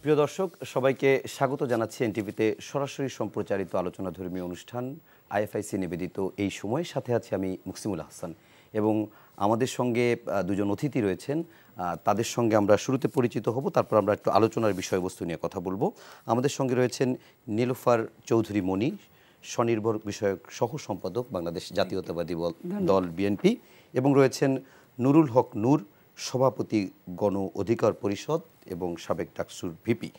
প্রিয় দর্শক, সবাইকে স্বাগত জানাচ্ছি এনটিভিতে সরাসরি সম্প্রচারিত আলোচনাধর্মী অনুষ্ঠান আইএফআইসি নিবেদিত এই সময়ের সাথে আছি আমি মুকসিমুল হাসান এবং আমাদের সঙ্গে দুজন অতিথি রয়েছেন। তাদের সঙ্গে আমরা শুরুতে পরিচিত হব, তারপর আমরা একটু আলোচনার বিষয়বস্তু নিয়ে কথা বলবো। আমাদের সঙ্গে রয়েছেন নীলুফার চৌধুরী মনি, স্বনির্ভর বিষয়ক সহ সম্পাদক, বাংলাদেশ জাতীয়তাবাদী দল বিএনপি, এবং রয়েছেন নুরুল হক নূর, সভাপতি গণ অধিকার পরিষদ এবং সাবেক ডাকসুর ভিপি।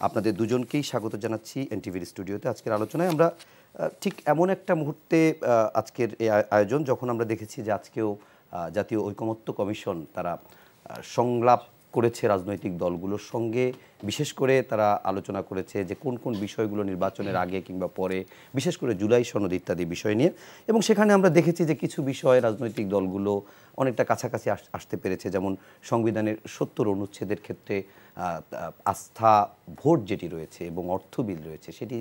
আপনাদের দুজনকেই স্বাগত জানাচ্ছি এনটিভির স্টুডিওতে। আজকের আলোচনায় আমরা ঠিক এমন একটা মুহূর্তে আজকের এই আয়োজন, যখন আমরা দেখেছি যে আজকেও জাতীয় ঐকমত্য কমিশন তারা সংলাপ করেছে রাজনৈতিক দলগুলোর সঙ্গে, বিশেষ করে তারা আলোচনা করেছে যে কোন কোন বিষয়গুলো নির্বাচনের আগে কিংবা পরে, বিশেষ করে জুলাই সনদ ইত্যাদি বিষয় নিয়ে। এবং সেখানে আমরা দেখেছি যে কিছু বিষয় রাজনৈতিক দলগুলো অনেকটা কাছাকাছি আসতে পেরেছে, যেমন সংবিধানের ৭০ অনুচ্ছেদের ক্ষেত্রে আস্থা ভোট যেটি রয়েছে এবং অর্থ বিল রয়েছে, সেটি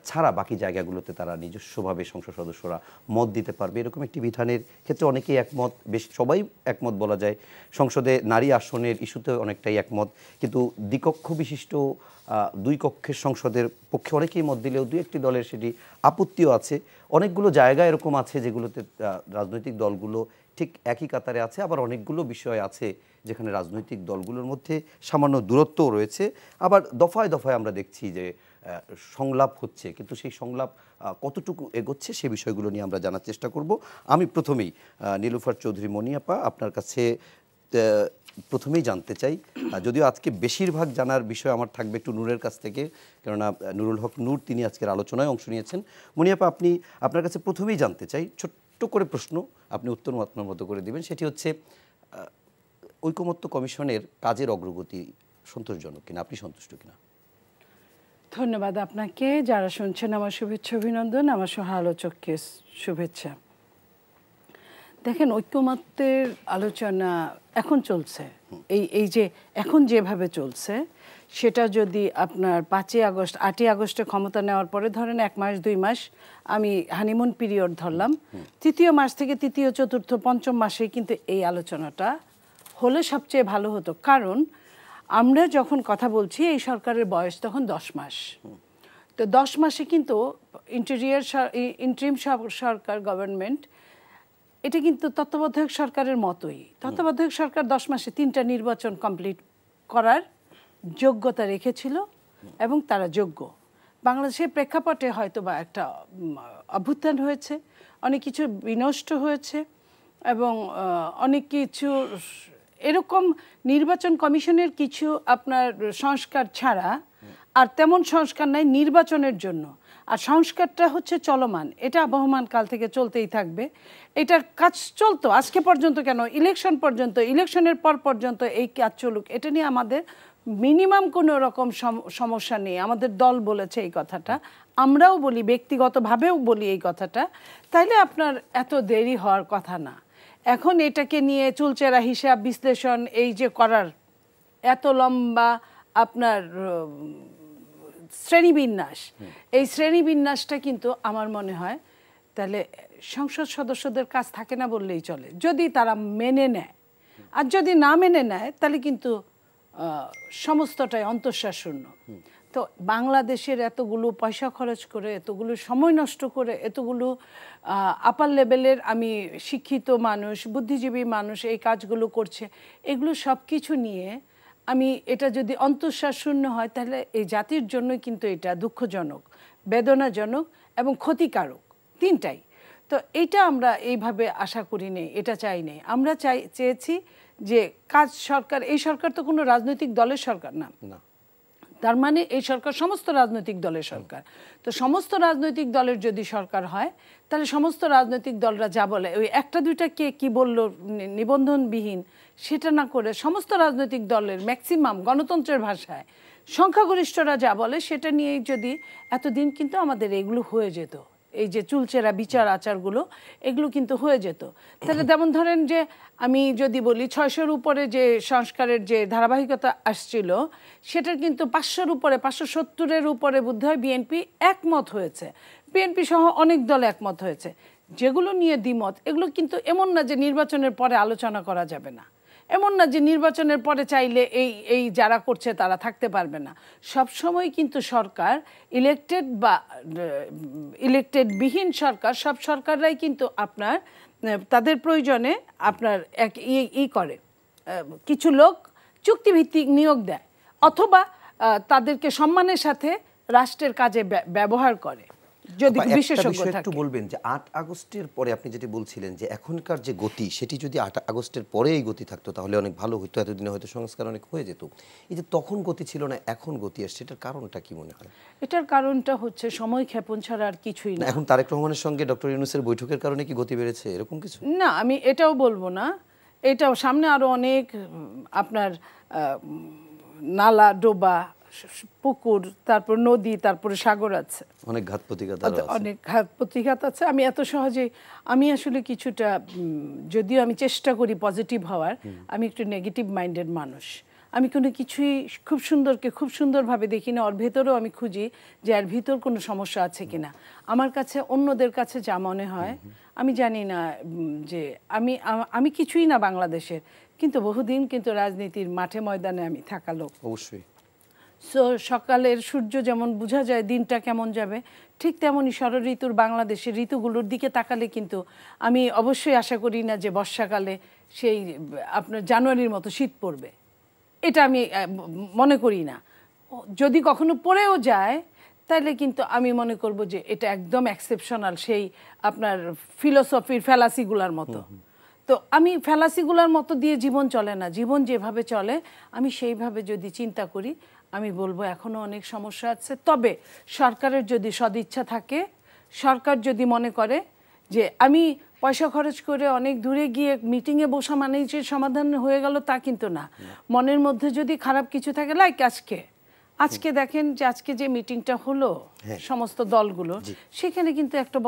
ছাড়া বাকি জায়গাগুলোতে তারা নিজস্বভাবে সংসদ সদস্যরা মত দিতে পারবে, এরকম একটি বিধানের ক্ষেত্রে অনেকেই একমত, বেশ সবাই একমত বলা যায়। সংসদে নারী আসনের ইস্যুতে অনেকটাই একমত, কিন্তু দ্বিকক্ষ বিশিষ্ট দুই কক্ষের সংসদের পক্ষে অনেকেই মত দিলেও দুই একটি দলের সেটি আপত্তিও আছে। অনেকগুলো জায়গা এরকম আছে যেগুলোতে রাজনৈতিক দলগুলো ঠিক একই কাতারে আছে, আবার অনেকগুলো বিষয় আছে যেখানে রাজনৈতিক দলগুলোর মধ্যে সামান্য দূরত্বও রয়েছে। আবার দফায় দফায় আমরা দেখছি যে সংলাপ হচ্ছে, কিন্তু সেই সংলাপ কতটুকু এগোচ্ছে সে বিষয়গুলো নিয়ে আমরা জানার চেষ্টা করব। আমি প্রথমেই নীলুফার চৌধুরী মনি আপা, আপনার কাছে প্রথমেই জানতে চাই, যদিও আজকে বেশিরভাগ জানার বিষয় আমার থাকবে একটু নূরের কাছ থেকে, কেননা নুরুল হক নূর তিনি আজকের আলোচনায় অংশ নিয়েছেন। মনি আপা, আপনার কাছে প্রথমেই জানতে চাই, ছোট্ট করে প্রশ্ন, আপনি উত্তর আপনার মতো করে দিবেন। সেটি হচ্ছে, ঐকমত্য কমিশনের কাজের অগ্রগতি সন্তোষজনক কিনা, আপনি সন্তুষ্ট কিনা? ধন্যবাদ আপনাকে। যারা শুনছেন আমার শুভেচ্ছা অভিনন্দন, আমার সহ আলোচককে শুভেচ্ছা। দেখেন, ঐকমত্যের আলোচনা এখন চলছে, এই যে এখন যেভাবে চলছে, সেটা যদি আপনার 5ই আগস্ট 8ই আগস্টে ক্ষমতা নেওয়ার পরে ধরেন 1 মাস 2 মাস আমি হানিমুন পিরিয়ড ধরলাম, 3য় মাস থেকে 3য় 4র্থ 5ম মাসে কিন্তু এই আলোচনাটা হলে সবচেয়ে ভালো হতো। কারণ আমরা যখন কথা বলছি, এই সরকারের বয়স তখন 10 মাস। তো 10 মাসে কিন্তু ইন্টারিম সরকার গভর্নমেন্ট, এটা কিন্তু তত্ত্বাবধায়ক সরকারের মতোই। তত্ত্বাবধায়ক সরকার 10 মাসে 3টা নির্বাচন কমপ্লিট করার যোগ্যতা রেখেছিল এবং তারা যোগ্য। বাংলাদেশের প্রেক্ষাপটে হয়তো বা একটা অভ্যুত্থান হয়েছে, অনেক কিছু বিনষ্ট হয়েছে এবং অনেক কিছু এরকম নির্বাচন কমিশনের কিছু আপনার সংস্কার ছাড়া আর তেমন সংস্কার নাই নির্বাচনের জন্য। আর সংস্কারটা হচ্ছে চলমান, এটা আবহমান কাল থেকে চলতেই থাকবে। এটার কাজ চলতো আজকে পর্যন্ত, কেন ইলেকশন পর্যন্ত, ইলেকশনের পর পর্যন্ত এই কাজ চলুক, এটা নিয়ে আমাদের মিনিমাম কোনো রকম সমস্যা নেই। আমাদের দল বলেছে এই কথাটা, আমরাও বলি, ব্যক্তিগতভাবেও বলি এই কথাটা। তাইলে আপনার এত দেরি হওয়ার কথা না। এখন এটাকে নিয়ে চুলচেরা হিসাব বিশ্লেষণ এই যে করার, এত লম্বা আপনার শ্রেণীবিন্যাস, এই শ্রেণীবিন্যাসটা কিন্তু আমার মনে হয় তাহলে সংসদ সদস্যদের কাজ থাকে না বললেই চলে, যদি তারা মেনে নেয়। আর যদি না মেনে নেয় তাহলে কিন্তু সমস্তটাই অন্তঃসার শূন্য। তো বাংলাদেশের এতগুলো পয়সা খরচ করে, এতগুলো সময় নষ্ট করে, এতগুলো আপার লেভেলের আমি শিক্ষিত মানুষ, বুদ্ধিজীবী মানুষ এই কাজগুলো করছে, এগুলো সব কিছু নিয়ে আমি এটা যদি অন্তঃসার শূন্য হয়, তাহলে এই জাতির জন্যই কিন্তু এটা দুঃখজনক, বেদনাজনক এবং ক্ষতিকারক, তিনটাই। তো এটা আমরা এইভাবে আশা করি নেই, এটা চাই নেই। আমরা চেয়েছি যে কাজ সরকার, এই সরকার তো কোনো রাজনৈতিক দলের সরকার না, তার মানে এই সরকার সমস্ত রাজনৈতিক দলের সরকার। তো সমস্ত রাজনৈতিক দলের যদি সরকার হয়, তাহলে সমস্ত রাজনৈতিক দলরা যা বলে, ওই একটা দুইটা কে কি বললো নিবন্ধনবিহীন সেটা না করে সমস্ত রাজনৈতিক দলের ম্যাক্সিমাম গণতন্ত্রের ভাষায় সংখ্যাগরিষ্ঠরা যা বলে সেটা নিয়েই যদি এতদিন কিন্তু আমাদের এগুলো হয়ে যেত, এই যে চুলচেরা বিচার আচারগুলো, এগুলো কিন্তু হয়ে যেত। তাহলে যেমন ধরেন যে আমি যদি বলি 600-র উপরে যে সংস্কারের যে ধারাবাহিকতা আসছিল, সেটার কিন্তু 500-র উপরে, 570-এর উপরে বোধহয় বিএনপি একমত হয়েছে, বিএনপি সহ অনেক দল একমত হয়েছে। যেগুলো নিয়ে দ্বিমত, এগুলো কিন্তু এমন না যে নির্বাচনের পরে আলোচনা করা যাবে না, এমন না যে নির্বাচনের পরে চাইলে এই যারা করছে তারা থাকতে পারবে না। সব সময় কিন্তু সরকার ইলেকটেড বা ইলেকটেডবিহীন সরকার, সব সরকাররাই কিন্তু আপনার তাদের প্রয়োজনে আপনার এক করে কিছু লোক চুক্তিভিত্তিক নিয়োগ দেয়, অথবা তাদেরকে সম্মানের সাথে রাষ্ট্রের কাজে ব্যবহার করে যদি বিশেষজ্ঞ থাকে। একটু বলবেন যে 8 আগস্টের পরে আপনি যেটি বলছিলেন যে এখনকার যে গতি, সেটি যদি 8 আগস্টের পরে এই গতি থাকতো তাহলে অনেক ভালো হতো, এতদিনে হয়তো সংস্কার অনেক হয়ে যেত। এই যে তখন গতি ছিল না, এখন গতি আসছে, এটার কারণটা কি মনে হয়? এটার কারণটা হচ্ছে সময় ক্ষেপণ ছাড়া আর কিছুই না। এখন তারেক রহমানের সঙ্গে ডক্টর ইউনূসের বৈঠকের কারণে কি গতি বেড়েছে, এরকম কিছু? না, আমি এটাও বলবো না। এটাও সামনে আরো অনেক আপনার নালা, ডোবা, পুকুর, তারপর নদী, তারপরে সাগর আছে, অনেক ঘাত প্রতিঘাত আছে। আমি এত সহজে আমি আসলে কিছুটা, যদিও আমি চেষ্টা করি পজিটিভ হওয়ার, আমি একটু নেগেটিভ মাইন্ডেড মানুষ। আমি কোনো কিছুই খুব সুন্দরভাবে দেখি না। ওর ভেতরেও আমি খুঁজি যে এর ভিতর কোনো সমস্যা আছে কিনা। আমার কাছে অন্যদের কাছে যা মনে হয়, আমি জানি না যে আমি কিছুই না বাংলাদেশের, কিন্তু বহুদিন কিন্তু রাজনীতির মাঠে ময়দানে আমি থাকা লোক। অবশ্যই। সো সকালের সূর্য যেমন বোঝা যায় দিনটা কেমন যাবে, ঠিক তেমনই ষড়ঋতুর বাংলাদেশের ঋতুগুলোর দিকে তাকালে কিন্তু আমি অবশ্যই আশা করি না যে বর্ষাকালে সেই আপনার জানুয়ারির মতো শীত পড়বে, এটা আমি মনে করি না। যদি কখনো পড়েও যায় তাহলে কিন্তু আমি মনে করব যে এটা একদম এক্সেপশনাল, সেই আপনার ফিলোসফির ফ্যালাসিগুলার মতো। তো আমি ফ্যালাসিগুলার মতো দিয়ে জীবন চলে না। জীবন যেভাবে চলে আমি সেইভাবে যদি চিন্তা করি, আমি বলবো এখনও অনেক সমস্যা আছে। তবে সরকারের যদি সদিচ্ছা থাকে, সরকার যদি মনে করে যে আমি পয়সা খরচ করে অনেক দূরে গিয়ে মিটিংয়ে বসা মানেই যে সমাধান হয়ে গেল, তা কিন্তু না। মনের মধ্যে যদি খারাপ কিছু থাকে, লাইক আজকে দেখেন যে আজকে যে মিটিংটা হলো সমস্ত দলগুলো, সেখানে কিন্তু একটা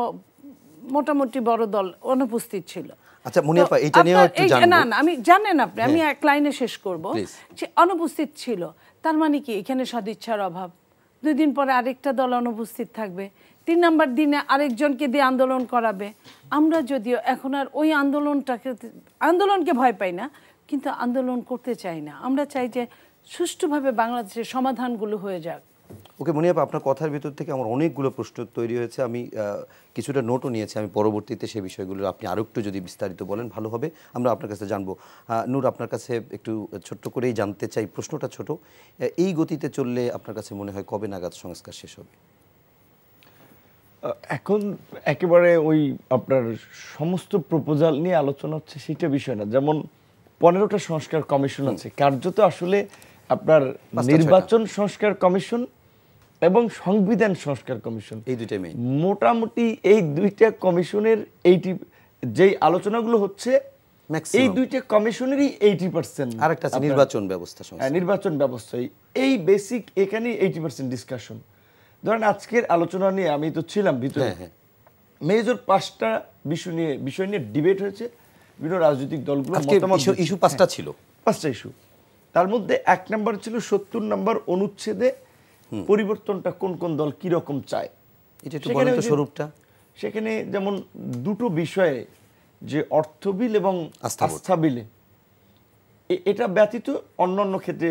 মোটামুটি বড় দল অনুপস্থিত ছিল। আচ্ছা মুনিয়াপা, এটা নিয়ে একটু জানবো। না, আমি জানেন আপনি, আমি এক লাইনে শেষ করব যে অনুপস্থিত ছিল, তার মানে কি এখানে সদিচ্ছার অভাব। 2 দিন পরে আরেকটা দল অনুপস্থিত থাকবে, 3 নম্বর দিনে আরেকজনকে দিয়ে আন্দোলন করাবে। আমরা যদিও এখন আর ওই আন্দোলনকে ভয় পাই না, কিন্তু আন্দোলন করতে চাই না। আমরা চাই যে সুষ্ঠুভাবে বাংলাদেশের সমাধানগুলো হয়ে যাক। ওকে মুনিয়াপা, আপনার কথার ভিতর থেকে আমার অনেকগুলো প্রশ্ন তৈরি হয়েছে। আমি কিছুটা নোটও নিয়েছি, আমি পরবর্তীতে সেই বিষয়গুলো আপনি আরও একটু যদি বিস্তারিত বলেন ভালো হবে, আমরা আপনার কাছে জানবো। নূর, আপনার কাছে একটু ছোট্ট করেই জানতে চাই, প্রশ্নটা ছোট, এই গতিতে চললে আপনার কাছে মনে হয় কবে নাগাদ সংস্কার শেষ হবে? এখন একেবারে ওই আপনার সমস্ত প্রপোজাল নিয়ে আলোচনা হচ্ছে সেটা বিষয় না। যেমন 15টা সংস্কার কমিশন আছে, কার্যত আসলে আপনার নির্বাচন সংস্কার কমিশন এবং সংবিধান সংস্কার কমিশন, এই দুইটাই মেইন। মোটামুটি এই 2টা কমিশনের যেই আলোচনাগুলো হচ্ছে, এই 2টা কমিশনেরই 80%। আরেকটা আছে নির্বাচন ব্যবস্থা, নির্বাচন ব্যবস্থায় এই বেসিক, এখানেই 80% ডিসকাশন। ধরেন আজকের আলোচনা নিয়ে আমি তো ছিলাম ভিতরে, মেজর 5টা বিষয় নিয়ে ডিবেট হয়েছে, বিভিন্ন রাজনৈতিক দলগুলো ইস্যু 5টা ছিল, 5টা ইস্যু। তার মধ্যে 1 নম্বর ছিল 70 নম্বর অনুচ্ছেদে পরিবর্তনটা কোন কোন দল কি রকম চায়, এটা একটু বলেন তো স্বরূপটা। সেখানে যেমন 2টো বিষয়ে, যে অর্থ বিল এবং আস্থা বিলে, এটা ব্যতীত অন্যান্য ক্ষেত্রে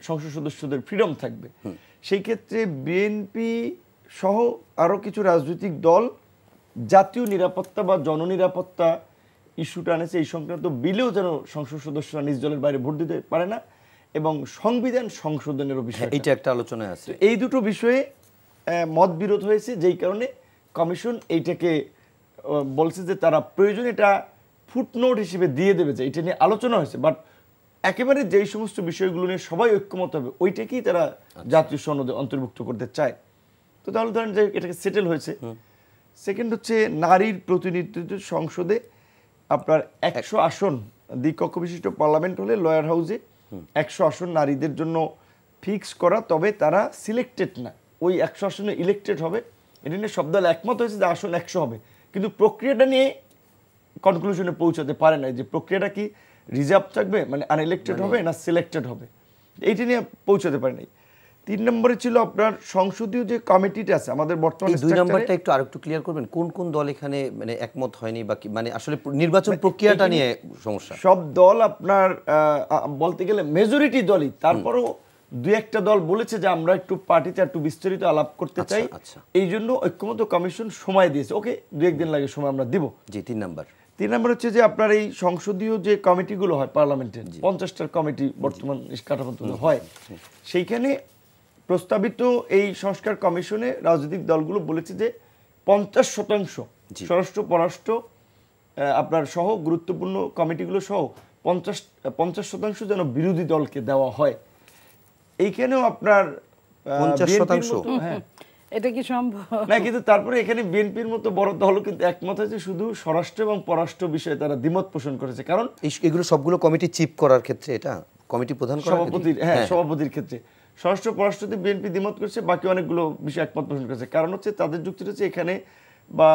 সংসদ সদস্যদের ফ্রিডম থাকবে। সেই ক্ষেত্রে বিএনপি সহ আরো কিছু রাজনৈতিক দল জাতীয় নিরাপত্তা বা জননিরাপত্তা ইস্যুটা আনেছে, এই সংক্রান্ত বিলেও যেন সংসদ সদস্যরা নিজ দলের বাইরে ভোট দিতে পারে না, এবং সংবিধান সংশোধনেরও বিষয়, এইটা একটা আলোচনায় আছে। এই দুটো বিষয়ে মত বিরোধ হয়েছে, যেই কারণে কমিশন এইটাকে বলছে যে তারা প্রয়োজন এটা ফুটনোট হিসেবে দিয়ে দেবে, যে এটা নিয়ে আলোচনা হয়েছে, বাট একেবারে যেই সমস্ত বিষয়গুলো নিয়ে সবাই ঐক্যমত হবে ওইটাকেই তারা জাতীয় সনদে অন্তর্ভুক্ত করতে চায়। তো তাহলে ধরেন যে এটাকে সেটেল হয়েছে। সেকেন্ড হচ্ছে নারীর প্রতিনিধিত্ব সংসদে আপনার 100 আসন, দ্বিকক্ষ বিশিষ্ট পার্লামেন্ট হলে লয়ার হাউসে 100 আসন নারীদের জন্য ফিক্স করা, তবে তারা সিলেক্টেড না, ওই 100 আসনে ইলেক্টেড হবে। এটা নিয়ে সব দল একমত হয়েছে যে আসন 100 হবে, কিন্তু প্রক্রিয়াটা নিয়ে কনক্লুশনে পৌঁছাতে পারে না, যে প্রক্রিয়াটা কি রিজার্ভ থাকবে, মানে আনইলেক্টেড হবে না সিলেক্টেড হবে, এইটা নিয়ে পৌঁছাতে পারে নাই। 3 নম্বরে ছিল আপনার সংসদীয় যে কমিটিটা আছে আমাদের বর্তমানে। 2 নম্বরটা একটু আরেকটু ক্লিয়ার করবেন, কোন কোন দল এখানে মানে একমত হয়নি বা মানে আসলে নির্বাচন প্রক্রিয়াটা নিয়ে সমস্যা? সব দল আপনার বলতে গেলে মেজরিটি দলই, তারপরও 2-1টা দল বলেছে যে আমরা একটু পার্টিতে একটু বিস্তারিত আলাপ করতে চাই, এই জন্য ঐক্যমত্য কমিশন সময় দিয়েছে। ওকে, 2-1 দিন লাগে সময় আমরা দিব। জি। 3 নম্বর হচ্ছে যে আপনার এই সংসদীয় যে কমিটিগুলো হয় পার্লামেন্টের 50টার কমিটি বর্তমান কাঠামো হয়, সেইখানে প্রস্তাবিত এই সংস্কার কমিশনে রাজনৈতিক দলগুলো বলেছে যে 50% স্বরাষ্ট্র পররাষ্ট্র আপনার সহ গুরুত্বপূর্ণ কমিটিগুলো সহ 50% যেন বিরোধী দলকে দেওয়া হয়। এইখানেও আপনার 50%? হ্যাঁ, এটা কি সম্ভব না, কিন্তু তারপরে এখানে বিএনপির মতো বড় দল কিন্তু একমত হয়েছে, শুধু স্বরাষ্ট্র এবং পররাষ্ট্র বিষয়ে তারা দ্বিমত পোষণ করেছে। কারণ এগুলো সবগুলো কমিটি চিফ করার ক্ষেত্রে, এটা কমিটি প্রধান সভাপতির, হ্যাঁ সভাপতির ক্ষেত্রে স্বরাষ্ট্র পররাষ্ট্রতে বিএনপি দ্বিমত করেছে, বাকি অনেকগুলো বিষয় একমত পোষণ করেছে। কারণ হচ্ছে তাদের যুক্তি হচ্ছে এখানে বা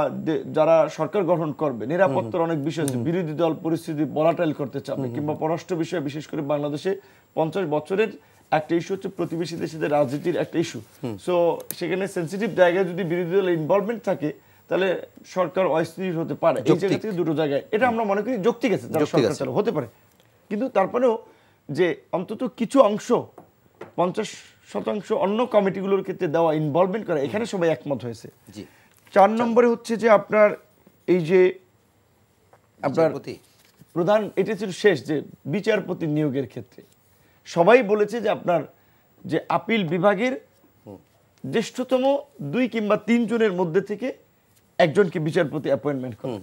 যারা সরকার গঠন করবে নিরাপত্তার অনেক বিষয় আছে, বিরোধী দল পরিস্থিতি ভলাটাইল করতে চাবে, কিংবা পররাষ্ট্র বিষয়ে বিশেষ করে বাংলাদেশে 50 বছরের একটা ইস্যু হচ্ছে প্রতিবেশী দেশের রাজনীতির একটা ইস্যু। সো সেখানে সেন্সিটিভ জায়গায় যদি বিরোধী দলের ইনভলভমেন্ট থাকে তাহলে সরকার অস্থির হতে পারে। এই জায়গা থেকে দুটো জায়গায় এটা আমরা মনে করি যৌক্তিক আছে, যারা সরকার চালানো হতে পারে। কিন্তু তারপরেও যে অন্তত কিছু অংশ 50% অন্য কমিটিগুলোর ক্ষেত্রে দেওয়া ইনভলভমেন্ট করা, এখানে সবাই একমত হয়েছে। 4 নম্বরে হচ্ছে যে আপনার এই যে আপনার প্রধান, এটা ছিল শেষ, যে বিচারপতি নিয়োগের ক্ষেত্রে সবাই বলেছে যে আপনার যে আপিল বিভাগের জ্যেষ্ঠতম 2 কিংবা 3 জনের মধ্যে থেকে একজনকে বিচারপতি অ্যাপয়েন্টমেন্ট করা।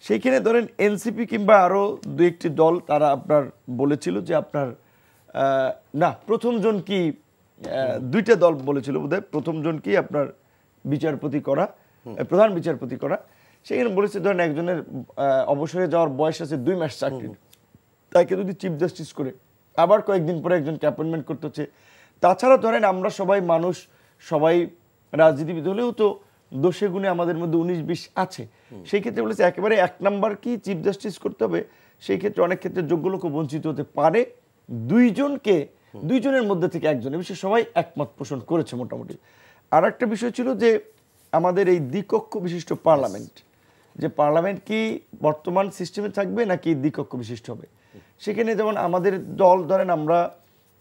সেইখানে ধরেন এনসিপি কিংবা আরো 2-1টি দল তারা আপনার বলেছিল যে আপনার না, প্রথম জন কি 2টা দল বলেছিল বোধহয় প্রথম জন কি আপনার বিচারপতি করা, প্রধান বিচারপতি করা। সেখানে বলেছে ধরেন একজনের অবসরে যাওয়ার বয়স আছে 2 মাস চাকরির, তাকে যদি চিফ জাস্টিস করে আবার কয়েকদিন পরে একজনকে অ্যাপয়েন্টমেন্ট করতে হচ্ছে। তাছাড়া ধরেন আমরা সবাই মানুষ, সবাই রাজনীতিবিদ হলেও তো দোষে গুণে আমাদের মধ্যে 19-20 আছে। সেই ক্ষেত্রে বলেছে একেবারে 1 নাম্বার কি চিফ জাস্টিস করতে হবে, সেই ক্ষেত্রে অনেক ক্ষেত্রে যোগ্য লোক বঞ্চিত হতে পারে। 2 জনের মধ্যে থেকে একজন, এ বিষয়ে সবাই একমত পোষণ করেছে মোটামুটি। আর একটা বিষয় ছিল যে আমাদের এই দ্বিকক্ষ বিশিষ্ট পার্লামেন্ট, যে পার্লামেন্ট কি বর্তমান সিস্টেমে থাকবে নাকি দ্বিকক্ষ বিশিষ্ট হবে। সেখানে যেমন আমাদের দল ধরেন আমরা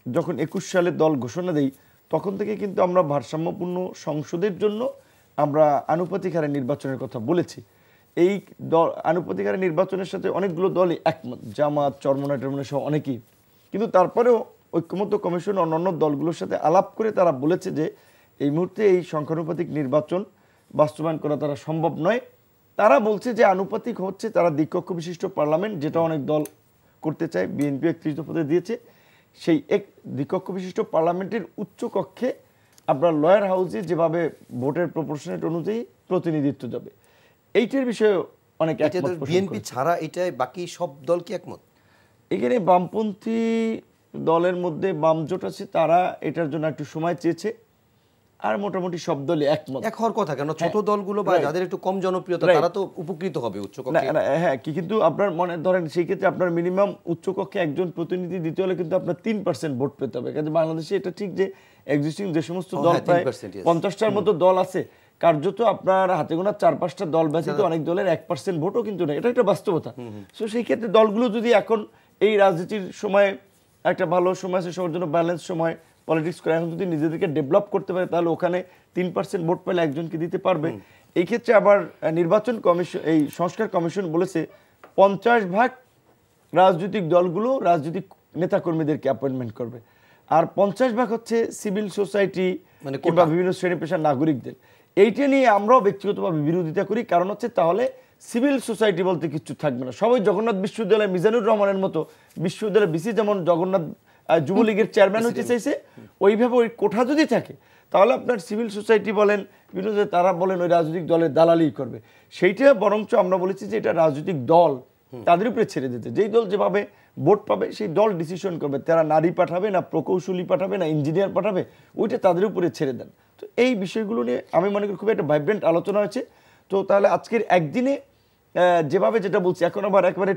যখন 21 সালে দল ঘোষণা দেই তখন থেকে কিন্তু আমরা ভারসাম্যপূর্ণ সংসদের জন্য আমরা আনুপাতিক হারে নির্বাচনের কথা বলেছি। এই দল আনুপাতিক হারে নির্বাচনের সাথে অনেকগুলো দলই একমত, জামাত, চরমোনাই টরমোনাই সহ অনেকেই। কিন্তু তারপরেও ঐক্যমত্য কমিশন অন্যান্য দলগুলোর সাথে আলাপ করে তারা বলেছে যে এই মুহূর্তে এই সংখ্যানুপাতিক নির্বাচন বাস্তবায়ন করা তারা সম্ভব নয়। তারা বলছে যে আনুপাতিক হচ্ছে তারা দ্বিকক্ষ বিশিষ্ট পার্লামেন্ট, যেটা অনেক দল করতে চায়, বিএনপি 31 দফাতে দিয়েছে, সেই এক দ্বিকক্ষ বিশিষ্ট পার্লামেন্টের উচ্চ কক্ষে আপনার লয়ার হাউসে যেভাবে ভোটের প্রপোর্শনেট অনুযায়ী প্রতিনিধিত্ব যাবে, এইটার বিষয়ে অনেক একমত। বিএনপি ছাড়া এটাই বাকি সব দল কি একমত? এখানে বামপন্থী দলের মধ্যে বাম জোট আছে, তারা এটার জন্য একটু সময় চেয়েছে, আর মোটামুটি সব দলই একমত। এক হওয়ার কথা, কেন ছোট দলগুলো বা যাদের একটু কম জনপ্রিয়তা তারা তো উপকৃত হবে উচ্চ কক্ষে। হ্যাঁ, কিন্তু আপনার মনে ধরেন সেই ক্ষেত্রে আপনার মিনিমাম উচ্চ কক্ষে একজন প্রতিনিধি দিতে হলে কিন্তু আপনার 3% ভোট পেতে হবে। কাজে বাংলাদেশে এটা ঠিক যে এক্সিস্টিং যে সমস্ত দল প্রায় 50টার মতো দল আছে, কার্যত আপনার হাতে গোনা 4-5টা দল ব্যতীত অনেক দলের 1% ভোটও কিন্তু নেই, এটা একটা বাস্তবতা। সো সেই ক্ষেত্রে দলগুলো যদি এখন এই রাজনীতির সময় একটা ভালো সময় আছে, সবার জন্য ব্যালেন্স সময় পলিটিক্স করে এখন যদি নিজেদেরকে ডেভেলপ করতে পারে তাহলে ওখানে 3% ভোট পেলে একজনকে দিতে পারবে। এই ক্ষেত্রে আবার নির্বাচন কমিশন, এই সংস্কার কমিশন বলেছে 50% রাজনৈতিক দলগুলো রাজনৈতিক নেতাকর্মীদেরকে অ্যাপয়েন্টমেন্ট করবে, আর 50% হচ্ছে সিভিল সোসাইটি কিংবা বিভিন্ন শ্রেণী পেশার নাগরিকদের। এইটা নিয়ে আমরাও ব্যক্তিগতভাবে বিরোধিতা করি, কারণ হচ্ছে তাহলে সিভিল সোসাইটি বলতে কিছু থাকবে না। সবাই জগন্নাথ বিশ্ববিদ্যালয় মিজানুর রহমানের মতো বিশ্ববিদ্যালয় বিসি যেমন জগন্নাথ যুবলীগের চেয়ারম্যান হতে চাইছে, ওইভাবে ওই কোঠা যদি থাকে তাহলে আপনার সিভিল সোসাইটি বলেন বিভিন্ন তারা বলেন ওই রাজনৈতিক দলের দালালি করবে। সেইটা বরঞ্চ আমরা বলেছি যে এটা রাজনৈতিক দল তাদের উপরে ছেড়ে দিতে, যেই দল যেভাবে ভোট পাবে সেই দল ডিসিশন করবে, তারা নারী পাঠাবে না প্রকৌশলী পাঠাবে না ইঞ্জিনিয়ার পাঠাবে, ওইটা তাদের উপরে ছেড়ে দেন। তো এই বিষয়গুলো নিয়ে আমি মনে করি খুব একটা ভাইব্রেন্ট আলোচনা হয়েছে। তো তাহলে আজকের একদিনে যেভাবে যেটা বলছি এখন আবার একেবারে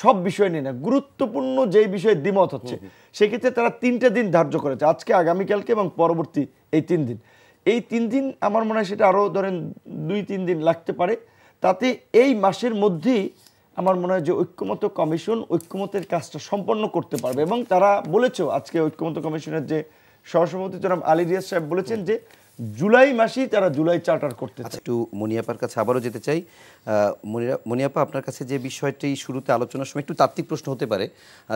সব বিষয় নিয়ে না, গুরুত্বপূর্ণ যেই বিষয়ে দ্বিমত হচ্ছে সেক্ষেত্রে তারা 3টে দিন ধার্য করেছে, আজকে, আগামীকালকে এবং পরবর্তী এই 3 দিন। এই 3 দিন আমার মনে হয় সেটা আরও ধরেন 2-3 দিন লাগতে পারে, তাতে এই মাসের মধ্যেই আমার মনে হয় যে ঐক্যমত কমিশন ঐক্যমতের কাজটা সম্পন্ন করতে পারবে। এবং তারা বলেছেও, আজকে ঐক্যমত কমিশনের যে সহসভাপতি জনাব আলী রিয়াজ সাহেব বলেছেন যে জুলাই মাসেই তারা জুলাই চার্টার করতে চায়। একটু মনিয়াপার কাছে আবারও যেতে চাই। মনিয়াপা, আপনার কাছে যে বিষয়টি শুরুতে আলোচনার সময় একটু তাত্ত্বিক প্রশ্ন হতে পারে,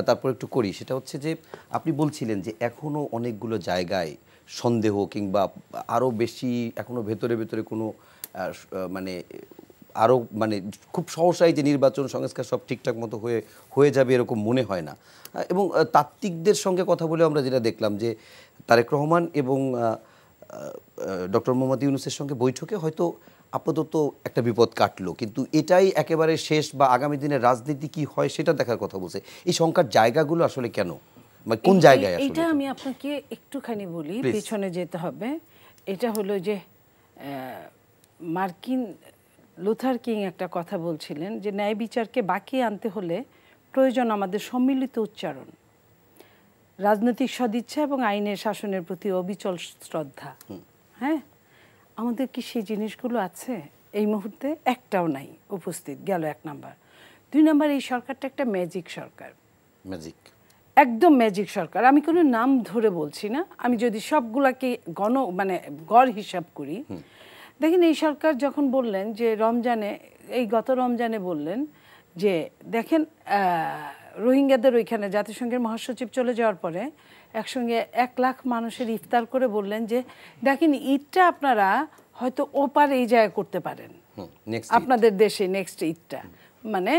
তারপর একটু করি, সেটা হচ্ছে যে আপনি বলছিলেন যে এখনও অনেকগুলো জায়গায় সন্দেহ কিংবা আরও বেশি এখনও ভেতরে ভেতরে কোনো মানে আরও মানে খুব সহসাই যে নির্বাচন সংস্কার সব ঠিকঠাক মতো হয়ে যাবে এরকম মনে হয় না। এবং তাত্ত্বিকদের সঙ্গে কথা বলে আমরা যেটা দেখলাম যে তারেক রহমান এবং ডক্টর মোহাম্মদ ইউনূসের সঙ্গে বৈঠকে হয়তো আপাতত একটা বিপদ কাটলো, কিন্তু এটাই একেবারে শেষ বা আগামী দিনের রাজনীতি কি হয় সেটা দেখার কথা বলছে। এই শঙ্কার জায়গাগুলো আসলে কেন, মানে কোন জায়গায় আসলে? এটা আমি আপনাকে একটুখানি বলি, পেছনে যেতে হবে। এটা হলো যে মার্কিন লুথার কিং একটা কথা বলছিলেন যে ন্যায় বিচারকে বাঁকিয়ে আনতে হলে প্রয়োজন আমাদের সম্মিলিত উচ্চারণ, রাজনৈতিক সদিচ্ছা এবং আইনের শাসনের প্রতি অবিচল শ্রদ্ধা। হ্যাঁ, আমাদের কি সেই জিনিসগুলো আছে? এই মুহূর্তে একটাও নাই উপস্থিত, গেল 1 নাম্বার। 2 নাম্বার, এই সরকারটা একটা ম্যাজিক সরকার, ম্যাজিক, একদম ম্যাজিক সরকার। আমি কোনো নাম ধরে বলছি না, আমি যদি সবগুলাকে মানে গড় হিসাব করি, দেখেন এই সরকার যখন বললেন যে রমজানে, এই গত রমজানে বললেন যে দেখেন রোহিঙ্গাদের ওইখানে জাতিসংঘের মহাসচিব চলে যাওয়ার পরে একসঙ্গে 1 লাখ মানুষের ইফতার করে বললেন যে দেখেন ঈদটা আপনারা হয়তো ওপার এই জায়গায় করতে পারেন আপনাদের দেশে নেক্সট ঈদটা। মানে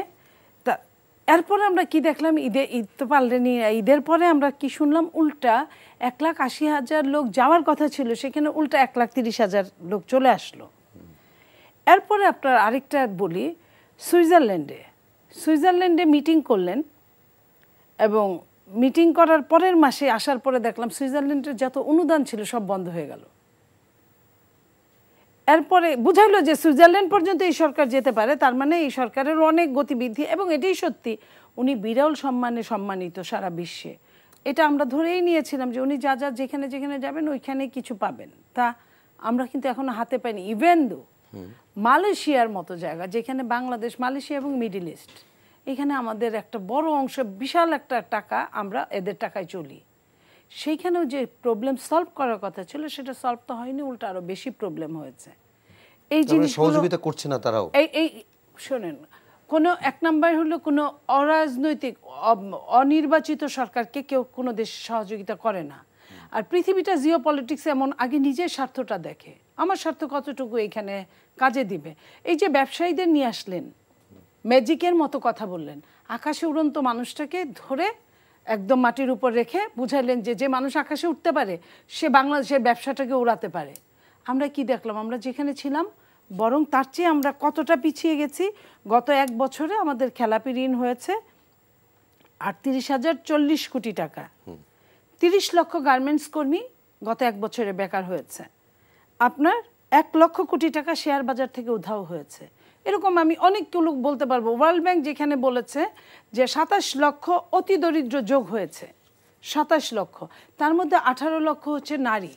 এরপরে আমরা কি দেখলাম, ঈদ তো পারলেনি, ঈদের পরে আমরা কি শুনলাম, উল্টা 1,80,000 লোক যাওয়ার কথা ছিল, সেখানে উল্টা 1,30,000 লোক চলে আসলো। এরপরে আপনার আরেকটা বলি, সুইজারল্যান্ডে মিটিং করলেন এবং মিটিং করার পরের মাসে আসার পরে দেখলাম সুইজারল্যান্ডের যত অনুদান ছিল সব বন্ধ হয়ে গেল। এরপরে বুঝাইলো যে সুইজারল্যান্ড পর্যন্ত এই সরকার যেতে পারে, তার মানে এই সরকারের অনেক গতিবিধি, এবং এটাই সত্যি, উনি বিরল সম্মানে সম্মানিত সারা বিশ্বে। এটা আমরা ধরেই নিয়েছিলাম যে উনি যা যেখানে যেখানে যাবেন ওইখানে কিছু পাবেন, তা আমরা কিন্তু এখনো হাতে পাইনি। ইভেন দো মালয়েশিয়ার মতো জায়গা, যেখানে বাংলাদেশ, মালয়েশিয়া এবং মিডল ইস্ট, এখানে আমাদের একটা বড় অংশ, বিশাল একটা টাকা আমরা এদের টাকায় চলি, সেইখানেও যে প্রবলেম সলভ করার কথা ছিল সেটা সলভ তো হয়নি, উল্টা আরো বেশি প্রবলেম হয়েছে। এই জিনিস সহযোগিতা করছে না তারাও। এই শোনেন, কোনো 1 নাম্বার হলো কোনো অরাজনৈতিক অনির্বাচিত সরকারকে কেউ কোনো দেশ সহযোগিতা করে না। আর পৃথিবীটা জিও পলিটিক্স এমন, আগে নিজের স্বার্থটা দেখে, আমার স্বার্থ কতটুকু এইখানে কাজে দিবে। এই যে ব্যবসায়ীদের নিয়ে আসলেন, ম্যাজিকের মতো কথা বললেন, আকাশে উড়ন্ত মানুষটাকে ধরে একদম মাটির উপর রেখে বুঝাইলেন যে যে মানুষ আকাশে উঠতে পারে সে বাংলাদেশের ব্যবসাটাকে উড়াতে পারে। আমরা কি দেখলাম, আমরা যেখানে ছিলাম বরং তার চেয়ে আমরা কতটা পিছিয়ে গেছি। গত 1 বছরে আমাদের খেলাপি ঋণ হয়েছে 38,040 কোটি টাকা। 30 লক্ষ গার্মেন্টস কর্মী গত 1 বছরে বেকার হয়েছে। আপনার 1 লক্ষ কোটি টাকা শেয়ার বাজার থেকে উধাও হয়েছে। এরকম আমি অনেকগুলো বলতে পারবো। ওয়ার্ল্ড ব্যাংক যেখানে বলেছে যে 27 লক্ষ অতি দরিদ্র যোগ হয়েছে, 27 লক্ষ, তার মধ্যে 18 লক্ষ হচ্ছে নারী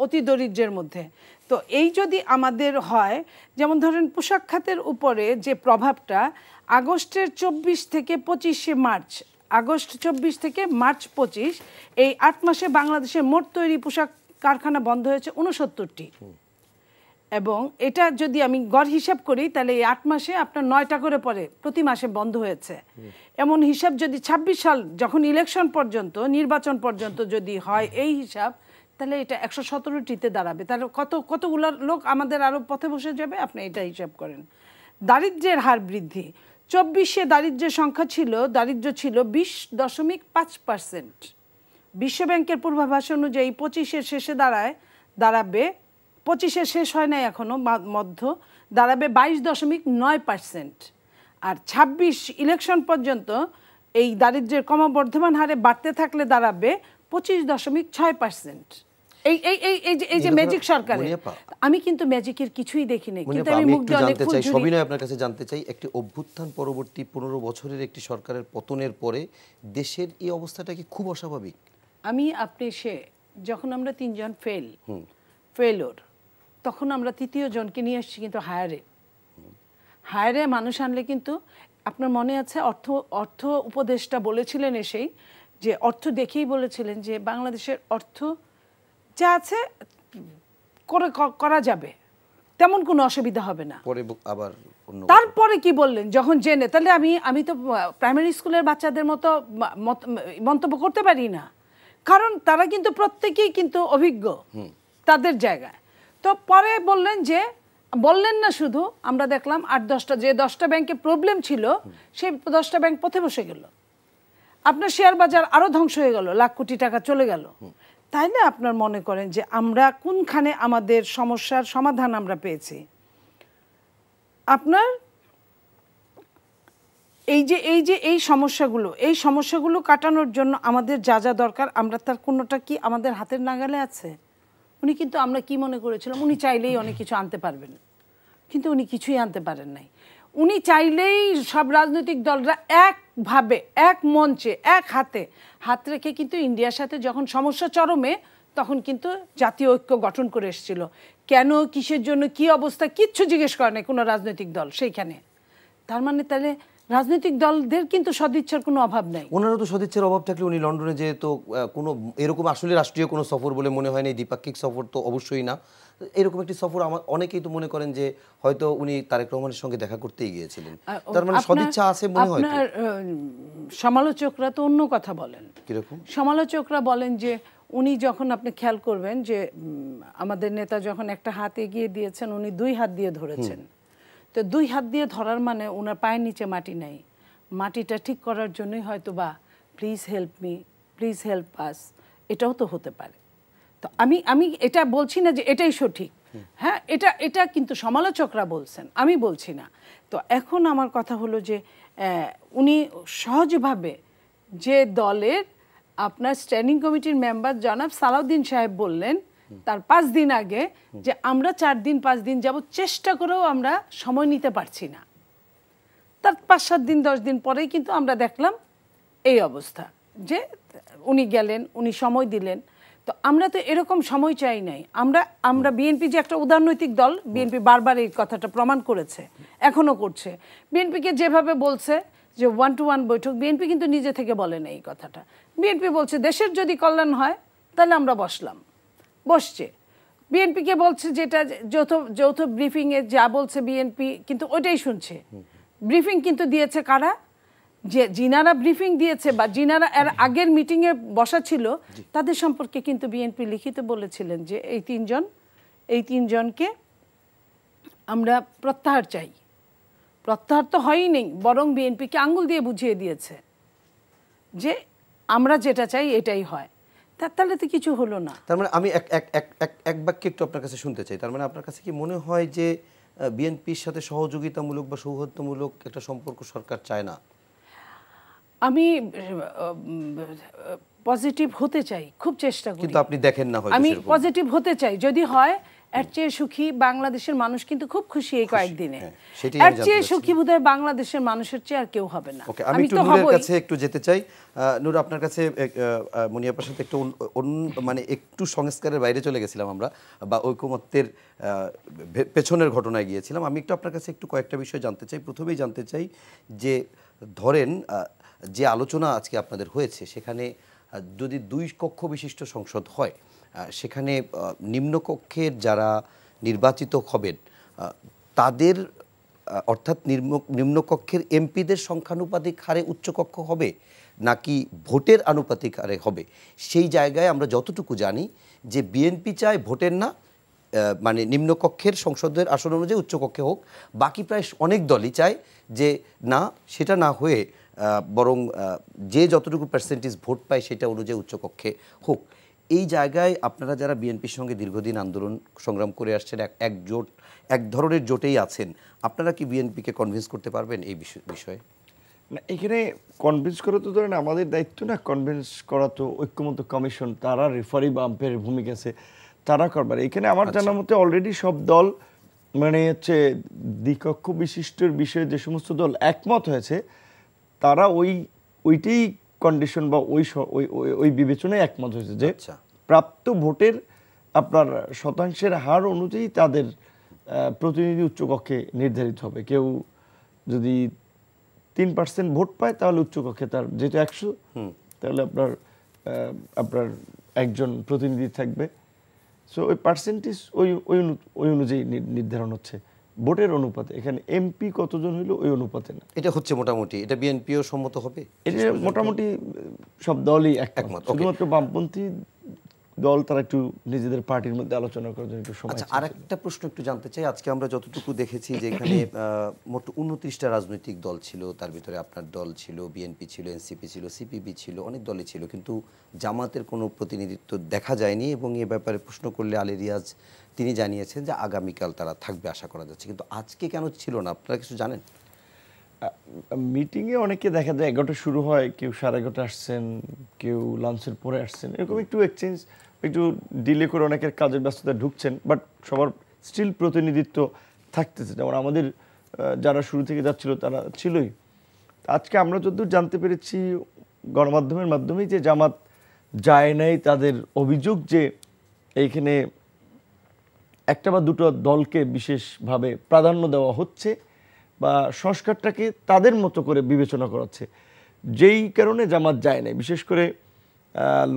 অতি দরিদ্রের মধ্যে। তো এই যদি আমাদের হয়, যেমন ধরেন পোশাক খাতের উপরে যে প্রভাবটা, আগস্টের 24 থেকে 25শে মার্চ, আগস্ট 24 থেকে মার্চ 25, এই 8 মাসে বাংলাদেশের মোট তৈরি পোশাক কারখানা বন্ধ হয়েছে 69টি। এবং এটা যদি আমি গড় হিসাব করি তাহলে এই 8 মাসে আপনার 9টা করে পরে প্রতি মাসে বন্ধ হয়েছে। এমন হিসাব যদি 26 সাল যখন ইলেকশন পর্যন্ত, নির্বাচন পর্যন্ত যদি হয় এই হিসাব, তাহলে এটা 117টিতে দাঁড়াবে। তাহলে কতগুলো লোক আমাদের আরও পথে বসে যাবে, আপনি এটা হিসাব করেন। দারিদ্র্যের হার বৃদ্ধি, 24-এ দারিদ্র্যের সংখ্যা ছিল, দারিদ্র্য ছিল 20.5%। বিশ্বব্যাংকের পূর্বাভাস অনুযায়ী 25-এর শেষে দাঁড়াবে 25-এর শেষ হয় নাই এখনো, মধ্য দাঁড়াবে 22.9%। আর 26 ইলেকশন পর্যন্ত এই দারিদ্র্যের ক্রমবর্ধমান হারে বাড়তে থাকলে দাঁড়াবে 25.6%। এই যে ম্যাজিক সরকারের, আমি কিন্তু ম্যাজিকের কিছুই দেখি নাই, কিন্তু আমি মুগ্ধ অনেক জানতে চাই সবিনয় আপনার কাছে জানতে চাই, একটি অভ্যুত্থান পরবর্তী 15 বছরের একটি সরকারের পতনের পরে দেশের এই অবস্থাটা কি খুব অস্বাভাবিক? আমি আপনি যখন আমরা 3 জন ফেলোর, তখন আমরা তৃতীয় জনকে নিয়ে এসেছি কিন্তু হায়ারে মানুষ আনলে কিন্তু আপনার মনে আছে অর্থ উপদেষ্টা বলেছিলেন এসেই, যে অর্থ দেখেই বলেছিলেন যে বাংলাদেশের অর্থ যা আছে করা যাবে, তেমন কোনো অসুবিধা হবে না। পরে আবার তারপরে কি বললেন যখন জেনে, তাহলে আমি তো প্রাইমারি স্কুলের বাচ্চাদের মতো মন্তব্য করতে পারি না, কারণ তারা কিন্তু প্রত্যেকেই কিন্তু অভিজ্ঞ তাদের জায়গায়। তো পরে বললেন না শুধু, আমরা দেখলাম 8-10টা যে 10টা ব্যাংকে প্রবলেম ছিল, সেই 10টা ব্যাংক পথে বসে গেল, আপনার শেয়ার বাজার আরো ধ্বংস হয়ে গেল, লাখ কোটি টাকা চলে গেল। তাইলে আপনার মনে করেন যে আমরা কোনখানে আমাদের সমস্যার সমাধান আমরা পেয়েছি? আপনার এই সমস্যাগুলো কাটানোর জন্য আমাদের যা যা দরকার, আমরা তার কোনোটা কি আমাদের হাতের নাগালে আছে? উনি কিন্তু, আমরা কি মনে করেছিলাম উনি চাইলেই অনেক কিছু আনতে পারবেন, কিন্তু উনি কিছুই আনতে পারেন নাই। উনি চাইলেই সব রাজনৈতিক দলরা একভাবে, এক মঞ্চে, এক হাত রেখে কিন্তু ইন্ডিয়ার সাথে যখন সমস্যা চরমে, তখন কিন্তু জাতীয় ঐক্য গঠন করে এসেছিল। কেন, কিসের জন্য, কি অবস্থা, কিচ্ছু জিজ্ঞেস করে নাই কোনো রাজনৈতিক দল সেইখানে। তার মানে তাহলে রাজনৈতিক দলদের কিন্তু সদিচ্ছার কোনো অভাব নাই। ওনারও তো সদিচ্ছার অভাব থাকলে উনি লন্ডনে যে তো কোনো এরকম আসলে রাষ্ট্রীয় কোনো সফর বলে মনে হয় না, দ্বিপাক্ষিক সফর তো অবশ্যই না, এরকম একটি সফর আমার অনেকেই তো মনে করেন যে হয়তো উনি তারেক রহমানের সঙ্গে দেখা করতেই গিয়েছিলেন, তার মানে সদিচ্ছা আছে মনে হয়। আপনার সমালোচকরা তো অন্য কথা বলেন। কিরকম? সমালোচকরা বলেন যে উনি যখন, আপনি খেয়াল করবেন যে আমাদের নেতা যখন একটা হাত এগিয়ে দিয়েছেন, উনি 2 হাত দিয়ে ধরেছেন। তো 2 হাত দিয়ে ধরার মানে ওনার পায়ের নিচে মাটি নাই, মাটিটা ঠিক করার জন্যই হয়তো বা please help me, please help us, এটাও তো হতে পারে। তো আমি এটা বলছি না যে এটাই সঠিক, হ্যাঁ, এটা কিন্তু সমালোচকরা বলছেন, আমি বলছি না। তো এখন আমার কথা হলো যে উনি সহজভাবে যে দলের আপনার স্ট্যান্ডিং কমিটির মেম্বার জনাব সালাউদ্দিন সাহেব বললেন তার 5 দিন আগে যে আমরা 4 দিন 5 দিন যাবত চেষ্টা করেও আমরা সময় নিতে পারছি না, তার 5-7 দিন 10 দিন পরেই কিন্তু আমরা দেখলাম এই অবস্থা, যে উনি গেলেন, উনি সময় দিলেন। তো আমরা তো এরকম সময় চাই নাই। আমরা বিএনপি যে একটা উদারনৈতিক দল, বিএনপি বারবার এই কথাটা প্রমাণ করেছে, এখনো করছে। বিএনপিকে যেভাবে বলছে যে 1-to-1 বৈঠক, বিএনপি কিন্তু নিজে থেকে বলে না এই কথাটা। বিএনপি বলছে দেশের যদি কল্যাণ হয় তাহলে আমরা বসছে। বিএনপিকে বলছে যেটা যৌথ ব্রিফিংয়ে যা বলছে বিএনপি কিন্তু ওইটাই শুনছে। ব্রিফিং কিন্তু দিয়েছে কারা? যে যিনারা ব্রিফিং দিয়েছে বা যিনারা এর আগের মিটিংয়ে বসা ছিল, তাদের সম্পর্কে কিন্তু বিএনপি লিখিত বলেছিলেন যে এই তিনজনকে আমরা প্রত্যাহার চাই। প্রত্যাহার তো হয়ই নেই, বরং বিএনপিকে আঙ্গুল দিয়ে বুঝিয়ে দিয়েছে যে আমরা যেটা চাই এটাই হয়। তাহলে তো কিছু হলো না। তার মানে আমি এক বাক্যে একটু আপনার কাছে শুনতে চাই, তার মানে আপনার কাছে কি মনে হয় যে বিএনপির সাথে সহযোগিতামূলক বা সৌহার্দ্যমূলক একটা সম্পর্ক সরকার চায় না? আমি পজিটিভ হতে চাই, খুব চেষ্টা করি, কিন্তু আপনি দেখেন না হয়তো। আমি পজিটিভ হতে চাই, যদি হয় এর চেয়ে সুখী বাংলাদেশের মানুষ কিন্তু খুব খুশি এই কয়েকদিনে। এর চেয়ে সুখী বোধহয় বাংলাদেশের মানুষের চেয়ে আর কেউ হবে না। আমি একটু নূরের কাছে একটু যেতে চাই। নূর, আপনার কাছে মনিয়াপার সাথে একটু মানে একটু সংস্কারের বাইরে চলে গেছিলাম আমরা, বা ঐকমত্যের পেছনের ঘটনায় গিয়েছিলাম। আমি একটু আপনার কাছে একটু কয়েকটা বিষয় জানতে চাই। প্রথমেই জানতে চাই যে ধরেন যে আলোচনা আজকে আপনাদের হয়েছে, সেখানে যদি 2 কক্ষ বিশিষ্ট সংসদ হয়, সেখানে নিম্নকক্ষের যারা নির্বাচিত হবেন তাদের অর্থাৎ নিম্নকক্ষের এমপিদের সংখ্যানুপাতিক হারে উচ্চকক্ষ হবে নাকি ভোটের আনুপাতিক হারে হবে? সেই জায়গায় আমরা যতটুকু জানি যে বিএনপি চায় ভোটের না, মানে নিম্নকক্ষের সংসদের আসন অনুযায়ী উচ্চকক্ষে হোক। বাকি প্রায় অনেক দলই চায় যে না, সেটা না হয়ে বরং যে যতটুকু পার্সেন্টেজ ভোট পায় সেটা অনুযায়ী উচ্চকক্ষে হোক। এই জায়গায় আপনারা যারা বিএনপির সঙ্গে দীর্ঘদিন আন্দোলন সংগ্রাম করে আসছেন, এক ধরনের জোটেই আছেন, আপনারা কি বিএনপিকে কনভিন্স করতে পারবেন এই বিষয়ে? না, এখানে কনভিন্স করা তো ধরেন আমাদের দায়িত্ব না, কনভিন্স করা তো ঐক্যমত্য কমিশন, তারা রেফারি বা আম্পায়ারের ভূমিকা আছে, তারা করবার। এখানে আমার জানার মতে অলরেডি সব দল মানে হচ্ছে দ্বিকক্ষ বিশিষ্টর বিষয়ে যে সমস্ত দল একমত হয়েছে তারা ওইটাই কন্ডিশন বা ওই বিবেচনায় একমত হয়েছে যে প্রাপ্ত ভোটের আপনার শতাংশের হার অনুযায়ী তাদের প্রতিনিধি উচ্চকক্ষে নির্ধারিত হবে। কেউ যদি 3% ভোট পায় তাহলে উচ্চকক্ষে তার যেহেতু 100, তাহলে আপনার একজন প্রতিনিধি থাকবে। সো ওই পার্সেন্টেজ ওই অনুযায়ী নির্ধারণ হচ্ছে ভোটের অনুপাতে। এখানে এমপি কতজন হইলো ওই অনুপাতে না। এটা হচ্ছে মোটামুটি, এটা বিএনপিও সম্মত হবে, এটা মোটামুটি সব দলই একমত। শুধুমাত্র বামপন্থী দল তারা একটু নিজেদের পার্টির মধ্যে আলোচনা করার জন্য একটু সময়। আচ্ছা, আরেকটা প্রশ্ন একটু জানতে চাই। আজকে আমরা যতটুকু দেখেছি যে এখানে মোট 29টা রাজনৈতিক দল ছিল, তার ভিতরে আপনার দল ছিল, বিএনপি ছিল, এনসিপি ছিল, সিপিবি ছিল, অনেক দলই ছিল, কিন্তু জামাতের কোনো প্রতিনিধিত্ব দেখা যায়নি। এবং এ ব্যাপারে প্রশ্ন করলে আলী রিয়াজ তিনি জানিয়েছেন যে আগামীকাল তারা থাকবে আশা করা যাচ্ছে, কিন্তু আজকে কেন ছিল না আপনারা কিছু জানেন? মিটিংয়ে অনেকে দেখা যায় 11টা শুরু হয়, কেউ 11:30 আসছেন, কেউ লাঞ্চের পরে আসছেন, এরকম একটু এক্সচেঞ্জ, একটু ডিলে করে অনেকের কাজের ব্যস্ততা ঢুকছেন, বাট সবার স্টিল প্রতিনিধিত্ব থাকতেছে। যেমন আমাদের যারা শুরু থেকে যাচ্ছিল তারা ছিলই। আজকে আমরা যতদূর জানতে পেরেছি গণমাধ্যমের মাধ্যমেই যে জামাত যায় নাই, তাদের অভিযোগ যে এইখানে একটা বা দুটো দলকে বিশেষভাবে প্রাধান্য দেওয়া হচ্ছে বা সংস্কারটাকে তাদের মতো করে বিবেচনা করা হচ্ছে, যেই কারণে জামাত যায় নাই। বিশেষ করে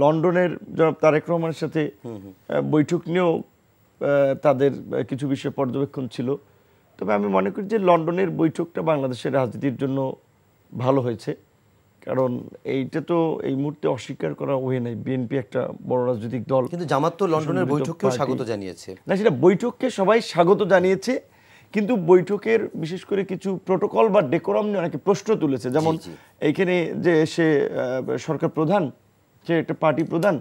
লন্ডনের জনাব তারেক রহমানের সাথে বৈঠক নিয়েও তাদের কিছু বিষয় পর্যবেক্ষণ ছিল। তবে আমি মনে করি যে লন্ডনের বৈঠকটা বাংলাদেশের রাজনীতির জন্য ভালো হয়েছে, কারণ এইটা তো এই মুহূর্তে অস্বীকার করা হয়ে নাই। বিএনপি একটা বড় রাজনৈতিক দল, কিন্তু জামাত তো লন্ডনের বৈঠককেও স্বাগত জানিয়েছে। না, সেটা বৈঠককে সবাই স্বাগত জানিয়েছে, কিন্তু বৈঠকের বিশেষ করে কিছু প্রোটোকল বা ডেকোরাম নিয়ে অনেকে প্রশ্ন তুলেছে। যেমন এইখানে যে সে সরকার প্রধান, সে একটা পার্টি প্রধান,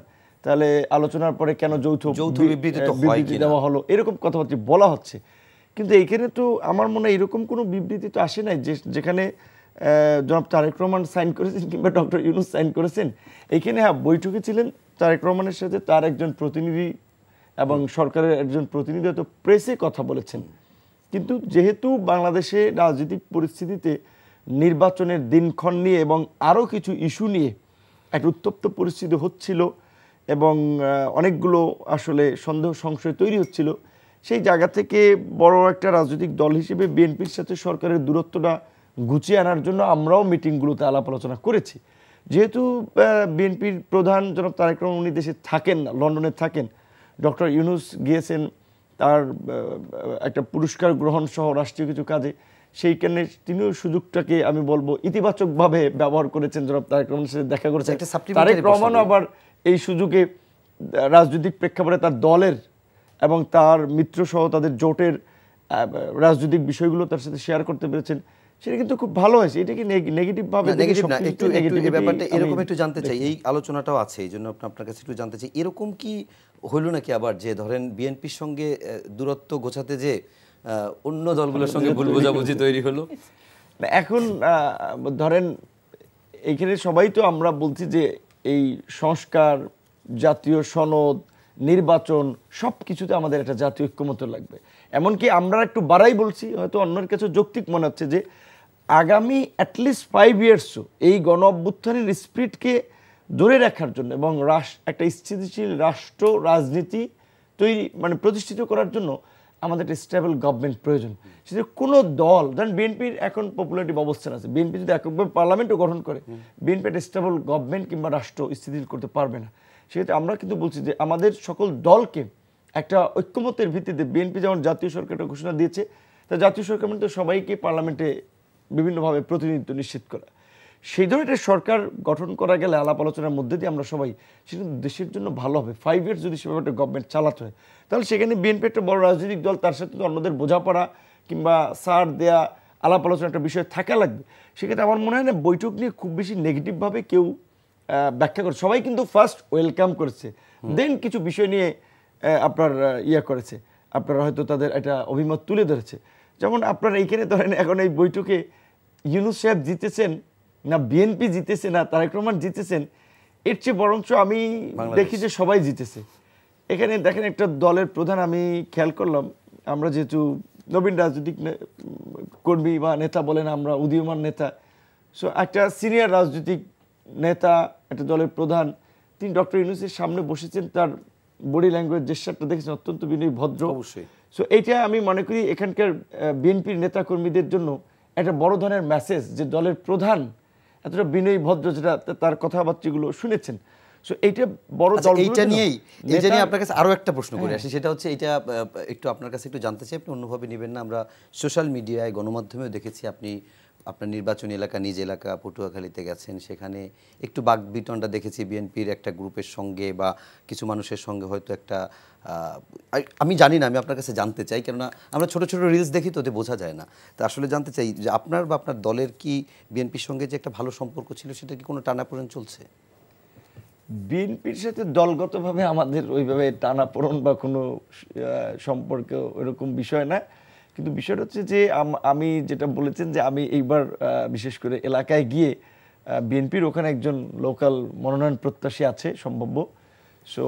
তাহলে আলোচনার পরে কেন যৌথ বিবৃতি দেওয়া হলো, এরকম কথাবার্তা বলা হচ্ছে। কিন্তু এইখানে তো আমার মনে হয় এরকম কোনো বিবৃতি তো আসে নাই যেখানে জনাব তারেক রহমান সাইন করেছেন কিংবা ডক্টর ইউনূস সাইন করেছেন। এইখানে হ্যাঁ বৈঠকে ছিলেন তারেক রহমানের সাথে তার একজন প্রতিনিধি এবং সরকারের একজন প্রতিনিধি হয়তো প্রেসে কথা বলেছেন, কিন্তু যেহেতু বাংলাদেশে রাজনৈতিক পরিস্থিতিতে নির্বাচনের দিনক্ষণ নিয়ে এবং আরও কিছু ইস্যু নিয়ে একটা উত্তপ্ত পরিস্থিতি হচ্ছিল এবং অনেকগুলো আসলে সন্দেহ সংশয় তৈরি হচ্ছিল, সেই জায়গা থেকে বড় একটা রাজনৈতিক দল হিসেবে বিএনপির সাথে সরকারের দূরত্বটা গুছিয়ে আনার জন্য আমরাও মিটিংগুলোতে আলাপ আলোচনা করেছি। যেহেতু বিএনপির প্রধান জনাব তারেক রহমান উনি দেশে থাকেন না, লন্ডনে থাকেন, ডক্টর ইউনূস গিয়েছেন তার একটা পুরস্কার গ্রহণ সহ রাষ্ট্রীয় কিছু কাজে, সেইখানে তিনিও সুযোগটাকে আমি বলবো ইতিবাচকভাবে ব্যবহার করেছেন। জনাব তারেক রহমানের সাথে দেখা করেছেন, তারেক রহমানও আবার এই সুযোগে রাজনৈতিক প্রেক্ষাপটে তার দলের এবং তার মিত্র সহ তাদের জোটের রাজনৈতিক বিষয়গুলো তার সাথে শেয়ার করতে পেরেছেন, সেটা কিন্তু খুব ভালো হয়েছে। এটা কি নেগেটিভ ভাবে এই ব্যাপারটা এরকম একটু জানতে চাই, এই আলোচনাটাও আছে, এই জন্য আপনার কাছে একটু জানতে চাই, এরকম কি হইল নাকি আবার যে ধরেন বিএনপির সঙ্গে দূরত্ব গোছাতে যে অন্য দলগুলোর সঙ্গে ভুল বোঝাবুঝি তৈরি হলো? এখন ধরেন এইখানে সবাই তো আমরা বলছি যে এই সংস্কার, জাতীয় সনদ, নির্বাচন সব কিছুতে আমাদের একটা জাতীয় ঐক্যমত্য লাগবে। এমনকি আমরা একটু বাড়াই বলছি, হয়তো অন্যের কাছে যৌক্তিক মনে হচ্ছে যে আগামী অ্যাটলিস্ট 5 ইয়ার্সও এই গণ অভ্যুত্থানের স্পিরিটকে ধরে রাখার জন্য এবং একটা স্থিতিশীল রাষ্ট্র রাজনীতি তৈরি প্রতিষ্ঠিত করার জন্য আমাদের একটা স্টেবল গভর্নমেন্ট প্রয়োজন। সেটা কোনো দল, ধরেন বিএনপির এখন পপুলারিটি অবস্থান আছে, বিএনপি যদি এককভাবে পার্লামেন্টও গঠন করে, বিএনপি একটা স্টেবল গভর্নমেন্ট কিংবা রাষ্ট্র স্থিতিশীল করতে পারবে না। সেক্ষেত্রে আমরা কিন্তু বলছি যে আমাদের সকল দলকে একটা ঐক্যমত্যের ভিত্তিতে, বিএনপি যেমন জাতীয় সরকারটা ঘোষণা দিয়েছে, তা জাতীয় সরকার মধ্যে সবাইকে পার্লামেন্টে বিভিন্নভাবে প্রতিনিধিত্ব নিশ্চিত করা, সেই ধরনের সরকার গঠন করা গেলে আলাপ আলোচনার মধ্যে দিয়ে আমরা সবাই, সেটা দেশের জন্য ভালো হবে। 5 ইয়ার্স যদি সেভাবে একটা গভর্নমেন্ট চালাতে হয়, তাহলে সেখানে বিএনপি একটা বড় রাজনৈতিক দল, তার সাথে তো অন্যদের বোঝাপড়া কিংবা সার দেয়া আলাপ আলোচনা একটা বিষয় থাকা লাগবে। সেক্ষেত্রে আমার মনে হয় না বৈঠক নিয়ে খুব বেশি নেগেটিভভাবে কেউ ব্যাখ্যা করে। সবাই কিন্তু ফার্স্ট ওয়েলকাম করেছে, দেন কিছু বিষয় নিয়ে আপনার করেছে, আপনারা হয়তো তাদের একটা অভিমত তুলে ধরেছে। যেমন আপনারা এইখানে ধরেন এখন এই বৈঠকে ইউনূস সাহেব জিতেছেন না বিএনপি জিতেছে না তারেক রহমান জিতেছেন, এর চেয়ে বরঞ্চ আমি দেখি যে সবাই জিতেছে। এখানে দেখেন একটা দলের প্রধান, আমি খেয়াল করলাম আমরা যেহেতু নবীন রাজনৈতিক কর্মী বা নেতা বলেন, আমরা উদীয়মান নেতা, সো একটা সিনিয়র রাজনৈতিক নেতা একটা দলের প্রধান তিনি ডক্টর ইউনূসের সামনে বসেছেন, তার বডি ল্যাঙ্গুয়েজ জেস্চারটা দেখেছেন অত্যন্ত বিনয়ী ভদ্র। অবশ্যই। সো এইটা আমি মনে করি এখানকার বিএনপির নেতাকর্মীদের জন্য একটা বড় ধরনের মেসেজ যে দলের প্রধান এতটা বিনয়ী ভদ্র, যেটা তার কথাবার্তাগুলো শুনেছেন। সো এইটা বড় দল। এইটা নিয়ে আপনার কাছে আরো একটা প্রশ্ন করে আসি, সেটা হচ্ছে এটা একটু আপনার কাছে একটু জানতে চাই, আপনি অন্যভাবে নেবেন না। আমরা সোশ্যাল মিডিয়ায় গণমাধ্যমেও দেখেছি আপনি আপনার নির্বাচনী এলাকা, নিজ এলাকা পটুয়াখালীতে গেছেন, সেখানে একটু বাকবিতণ্ডা দেখেছি বিএনপির একটা গ্রুপের সঙ্গে বা কিছু মানুষের সঙ্গে, হয়তো একটা আমি জানি না, আমি আপনার কাছে জানতে চাই, কেননা আমরা ছোট ছোট রিলস দেখি তো ওতে বোঝা যায় না। তো আসলে জানতে চাই যে আপনার বা আপনার দলের কি বিএনপির সঙ্গে যে একটা ভালো সম্পর্ক ছিল, সেটা কি কোনো টানাপোড়েন চলছে? বিএনপির সাথে দলগতভাবে আমাদের ওইভাবে টানাপোড়েন বা কোনো সম্পর্ক ওইরকম বিষয় না, কিন্তু বিষয়টা হচ্ছে যে আমি যেটা বলেছেন যে আমি এইবার বিশেষ করে এলাকায় গিয়ে বিএনপির ওখানে একজন লোকাল মনোনয়ন প্রত্যাশী আছে সম্ভাব্য, সো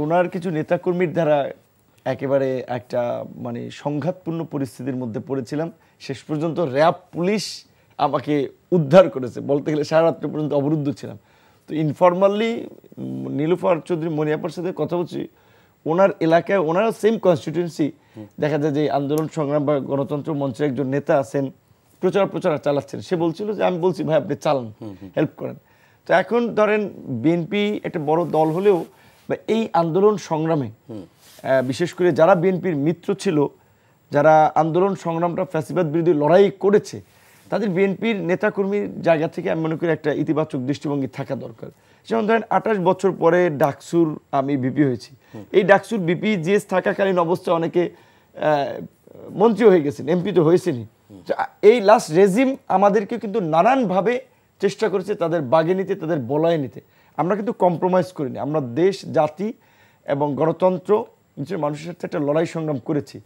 ওনার কিছু নেতাকর্মীর দ্বারা একেবারে একটা মানে সংঘাতপূর্ণ পরিস্থিতির মধ্যে পড়েছিলাম। শেষ পর্যন্ত র্যাব পুলিশ আমাকে উদ্ধার করেছে, বলতে গেলে সারা রাত্রি পর্যন্ত অবরুদ্ধ ছিলাম। তো ইনফরমালি নীলুফার চৌধুরী মনিয়াপার সাথে কথা বলছি, ওনার এলাকায় ওনারও সেম কনস্টিটিউয়েন্সি, দেখা যায় যে আন্দোলন সংগ্রাম বা গণতন্ত্র মঞ্চের একজন নেতা আছেন, প্রচার চালাচ্ছেন, সে বলছিল যে আমি বলছি ভাই আপনি চালান, হেল্প করেন। তো এখন ধরেন বিএনপি একটা বড় দল হলেও বা এই আন্দোলন সংগ্রামে বিশেষ করে যারা বিএনপির মিত্র ছিল, যারা আন্দোলন সংগ্রামটা ফ্যাসিবাদ বিরোধী লড়াই করেছে, তাদের বিএনপির নেতাকর্মীর জায়গা থেকে আমি মনে করি একটা ইতিবাচক দৃষ্টিভঙ্গি থাকা দরকার। যেমন ধরেন 28 বছর পরে ডাকসুর আমি বিপি হয়েছি, এই ডাকসুর বিপি জিএস থাকাকালীন অবস্থায় অনেকে মন্ত্রী হয়ে গেছেন, এমপি তো হয়েছেনই। এই লাস্ট রেজিম আমাদেরকে কিন্তু নানানভাবে চেষ্টা করেছে তাদের বাগে নিতে, তাদের বলয়ে নিতে। আমরা কিন্তু কম্প্রোমাইজ করিনি, আমরা দেশ জাতি এবং গণতন্ত্র মানুষের সাথে একটা লড়াই সংগ্রাম করেছি।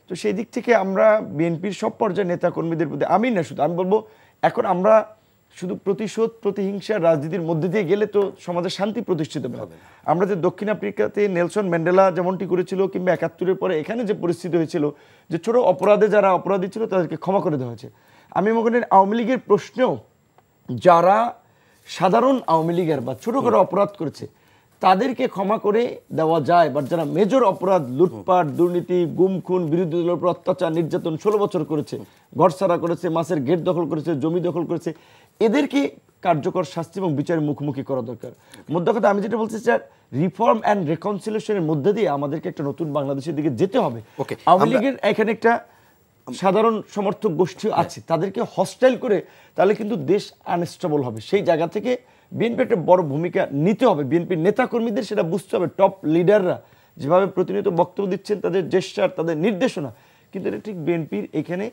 তো সেই দিক থেকে আমরা বিএনপির সব পর্যায়ের নেতাকর্মীদের প্রতি, আমি না শুধু, আমি বলবো এখন আমরা শুধু প্রতিশোধ প্রতিহিংসার রাজনীতির মধ্যে দিয়ে গেলে তো সমাজের শান্তি প্রতিষ্ঠিত হবে। আমরা যে দক্ষিণ আফ্রিকাতে নেলসন ম্যান্ডেলা যেমনটি করেছিল, কিংবা 71-এর পরে এখানে যে পরিস্থিতি হয়েছিল যে ছোট অপরাধে যারা অপরাধী ছিল তাদেরকে ক্ষমা করে দেওয়া হয়েছে, আমি মনে করি আওয়ামী লীগের প্রশ্নেও যারা সাধারণ আওয়ামী লীগের বা ছোটখাটো অপরাধ করেছে তাদেরকে ক্ষমা করে দেওয়া যায়, বাট যারা মেজর অপরাধ, লুটপাট, দুর্নীতি, গুম খুন, বিরোধী দলের উপর অত্যাচার, নির্যাতন 16 বছর করেছে, ঘরছাড়া করেছে, মাছের গেট দখল করেছে, জমি দখল করেছে, এদেরকে কার্যকর শাস্তি এবং বিচারের মুখোমুখি করা দরকার। মোদ্দা কথা আমি যেটা বলছি স্যার, রিফর্ম অ্যান্ড রেকনসিলিয়েশনের মধ্যে দিয়ে আমাদেরকে একটা নতুন বাংলাদেশের দিকে যেতে হবে। আওয়ামী লীগের এখানে একটা সাধারণ সমর্থক গোষ্ঠী আছে, তাদেরকে হস্টাইল করে তাহলে কিন্তু দেশ আনস্টেবল হবে। সেই জায়গা থেকে বিএনপি একটা বড় ভূমিকা নিতে হবে, বিএনপির নেতাকর্মীদের সেটা বুঝতে হবে। টপ লিডাররা যেভাবে প্রতিনিয়ত বক্তব্য দিচ্ছেন, তাদের জেস্চার, তাদের নির্দেশনা, কিন্তু এটা ঠিক বিএনপির এখানে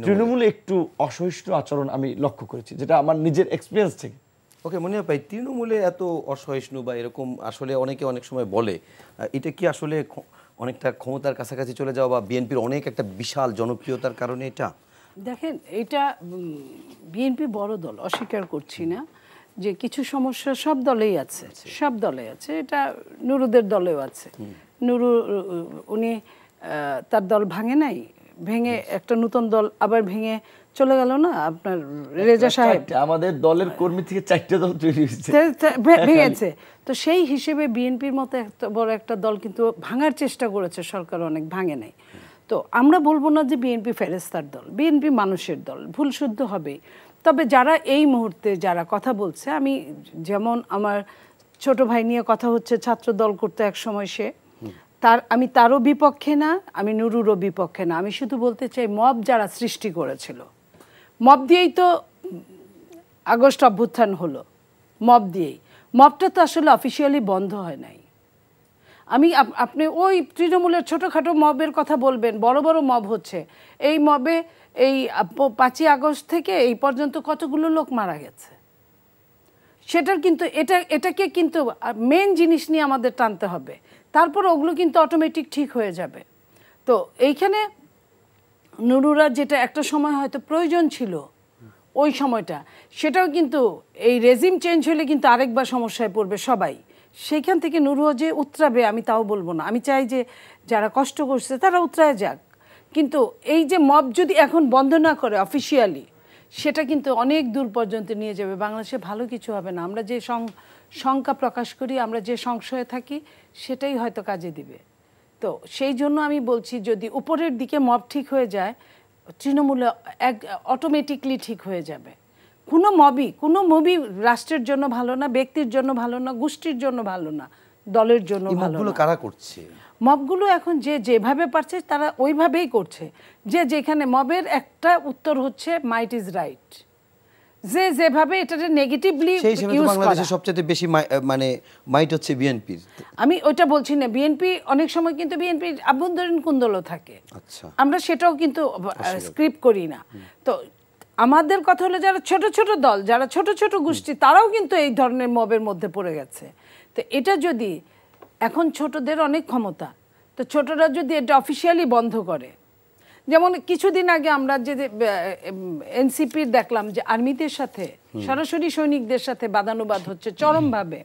তৃণমূলে একটু অসহিষ্ণু আচরণ আমি লক্ষ্য করেছি, যেটা আমার নিজের এক্সপিরিয়েন্স থেকে। ওকে মনিয়া ভাই, তৃণমূলে এত অসহিষ্ণু বা এরকম আসলে অনেকে অনেক সময় বলে, এটা কি আসলে অনেকটা ক্ষমতার কাছাকাছি চলে যাওয়া বা বিএনপির অনেক একটা বিশাল জনপ্রিয়তার কারণে? এটা দেখেন, এটা বিএনপি বড় দল, অস্বীকার করছি না যে কিছু সমস্যা সব দলেই আছে, সব দলে আছে, এটা নুরুদের দলেও আছে। নুরু উনি তার দল ভাঙে নাই, ভেঙে একটা নতুন দল আবার ভেঙে চলে গেল না আপনার রেজা সাহেব, আমাদের দলের কর্মী থেকে 4টে দল তৈরি হয়েছে, ভেঙেছে। তো সেই হিসেবে বিএনপির মতো এত বড় একটা দল কিন্তু ভাঙার চেষ্টা করেছে সরকার, অনেক ভাঙে নাই। তো আমরা বলবো না যে বিএনপি ফেরেস্তার দল, বিএনপি মানুষের দল, ভুল শুদ্ধ হবে। তবে যারা এই মুহূর্তে যারা কথা বলছে, আমি যেমন আমার ছোট ভাই নিয়ে কথা হচ্ছে, ছাত্র দল করতে এক সময় সে, আমি তারও বিপক্ষে না, আমি নুরুরও বিপক্ষে না। আমি শুধু বলতে চাই, মব যারা সৃষ্টি করেছিল, মব দিয়েই তো আগস্ট অভ্যুত্থান হলো, মব দিয়েই। মবটা তো আসলে অফিসিয়ালি বন্ধ হয় নাই। আপনি ওই তৃণমূলের ছোটোখাটো মবের কথা বলবেন, বড় বড় মব হচ্ছে। এই মবে এই 5ই আগস্ট থেকে এই পর্যন্ত কতগুলো লোক মারা গেছে, সেটার কিন্তু এটাকে কিন্তু মেন জিনিস নিয়ে আমাদের টানতে হবে, তারপর ওগুলো কিন্তু অটোমেটিক ঠিক হয়ে যাবে। তো এইখানে নুরুরা যেটা একটা সময় হয়তো প্রয়োজন ছিল, ওই সময়টা, সেটাও কিন্তু এই রেজিম চেঞ্জ হলে কিন্তু আরেকবার সমস্যায় পড়বে সবাই। সেইখান থেকে নুরুহ যে উতরাবে আমি তাও বলবো না, আমি চাই যে যারা কষ্ট করছে তারা উতরায় যাক, কিন্তু এই যে মব যদি এখন বন্ধ না করে অফিসিয়ালি, সেটা কিন্তু অনেক দূর পর্যন্ত নিয়ে যাবে। বাংলাদেশে ভালো কিছু হবে না। আমরা যে শঙ্কা প্রকাশ করি, আমরা যে সংশয়ে থাকি, সেটাই হয়তো কাজে দিবে। তো সেই জন্য আমি বলছি, যদি উপরের দিকে মব ঠিক হয়ে যায়, তৃণমূলে অটোমেটিকলি ঠিক হয়ে যাবে। কোনো মুভি রাষ্ট্রের জন্য ভালো না, ব্যক্তির জন্য ভালো না, গোষ্ঠীর জন্য ভালো না, দলের জন্য ভালো না। কারা করছে মবগুলো? এখন যে যেভাবে পারছে তারা ওইভাবেই করছে। যে যেখানে মবের একটা উত্তর হচ্ছে মাইট ইজ রাইট, যে যেভাবে এটাকে নেগেটিভলি ইউজ করা। বাংলাদেশে সবচেয়ে বেশি মানে মাইট হচ্ছে বিএনপির। আমি ওইটা বলছি না, বিএনপি অনেক সময় কিন্তু বিএনপির আভ্যন্তরীণ কুন্দলও থাকে, আচ্ছা, আমরা সেটাও কিন্তু স্ক্রিপ্ট করি না। তো আমাদের কথা হলো যারা ছোট ছোট দল, যারা ছোট ছোট গোষ্ঠী, তারাও কিন্তু এই ধরনের মবের মধ্যে পড়ে গেছে। তো এটা যদি এখন ছোটদের অনেক ক্ষমতা, তো ছোটরা যদি এটা অফিসিয়ালি বন্ধ করে, যেমন কিছুদিন আগে আমরা যে এনসিপির দেখলাম যে আর্মিদের সাথে সরাসরি সৈনিকদের সাথে বাদানুবাদ হচ্ছে চরমভাবে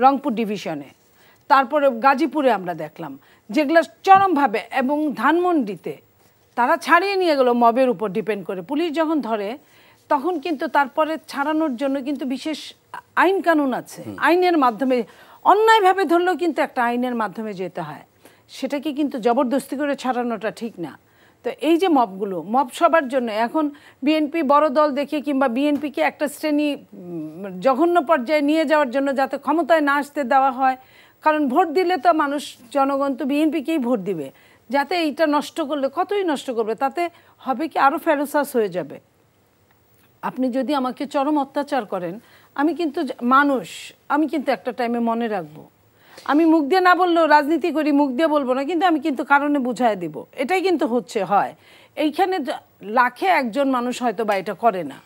রংপুর ডিভিশনে, তারপরে গাজীপুরে আমরা দেখলাম যেগুলো চরমভাবে, এবং ধানমন্ডিতে তারা ছাড়িয়ে নিয়ে গেল মবের উপর ডিপেন্ড করে। পুলিশ যখন ধরে তখন কিন্তু তারপরে ছাড়ানোর জন্য কিন্তু বিশেষ আইন কানুন আছে, আইনের মাধ্যমে, অন্যায়ভাবে ধরলেও কিন্তু একটা আইনের মাধ্যমে যেতে হয়, সেটাকে কিন্তু জবরদস্তি করে ছাড়ানোটা ঠিক না। তো এই যে মবগুলো, মব সবার জন্য। এখন বিএনপি বড় দল দেখে কিংবা বিএনপিকে একটা শ্রেণী জঘন্য পর্যায়ে নিয়ে যাওয়ার জন্য যাতে ক্ষমতায় না আসতে দেওয়া হয়, কারণ ভোট দিলে তো মানুষ, জনগণ তো বিএনপিকেই ভোট দিবে, যাতে এইটা নষ্ট করলে কতই নষ্ট করবে, তাতে হবে কি আরও ফেরোসাস হয়ে যাবে। আপনি যদি আমাকে চরম অত্যাচার করেন, আমি কিন্তু মানুষ, আমি কিন্তু একটা টাইমে মনে রাখবো। আমি মুখ দিয়ে না বললেও, রাজনীতি করি মুখ দিয়ে বলবো না, কিন্তু আমি কিন্তু কারণে বুঝায় দিব। এটাই কিন্তু হয় এইখানে। লাখে একজন মানুষ হয়তো বা এটা করে না,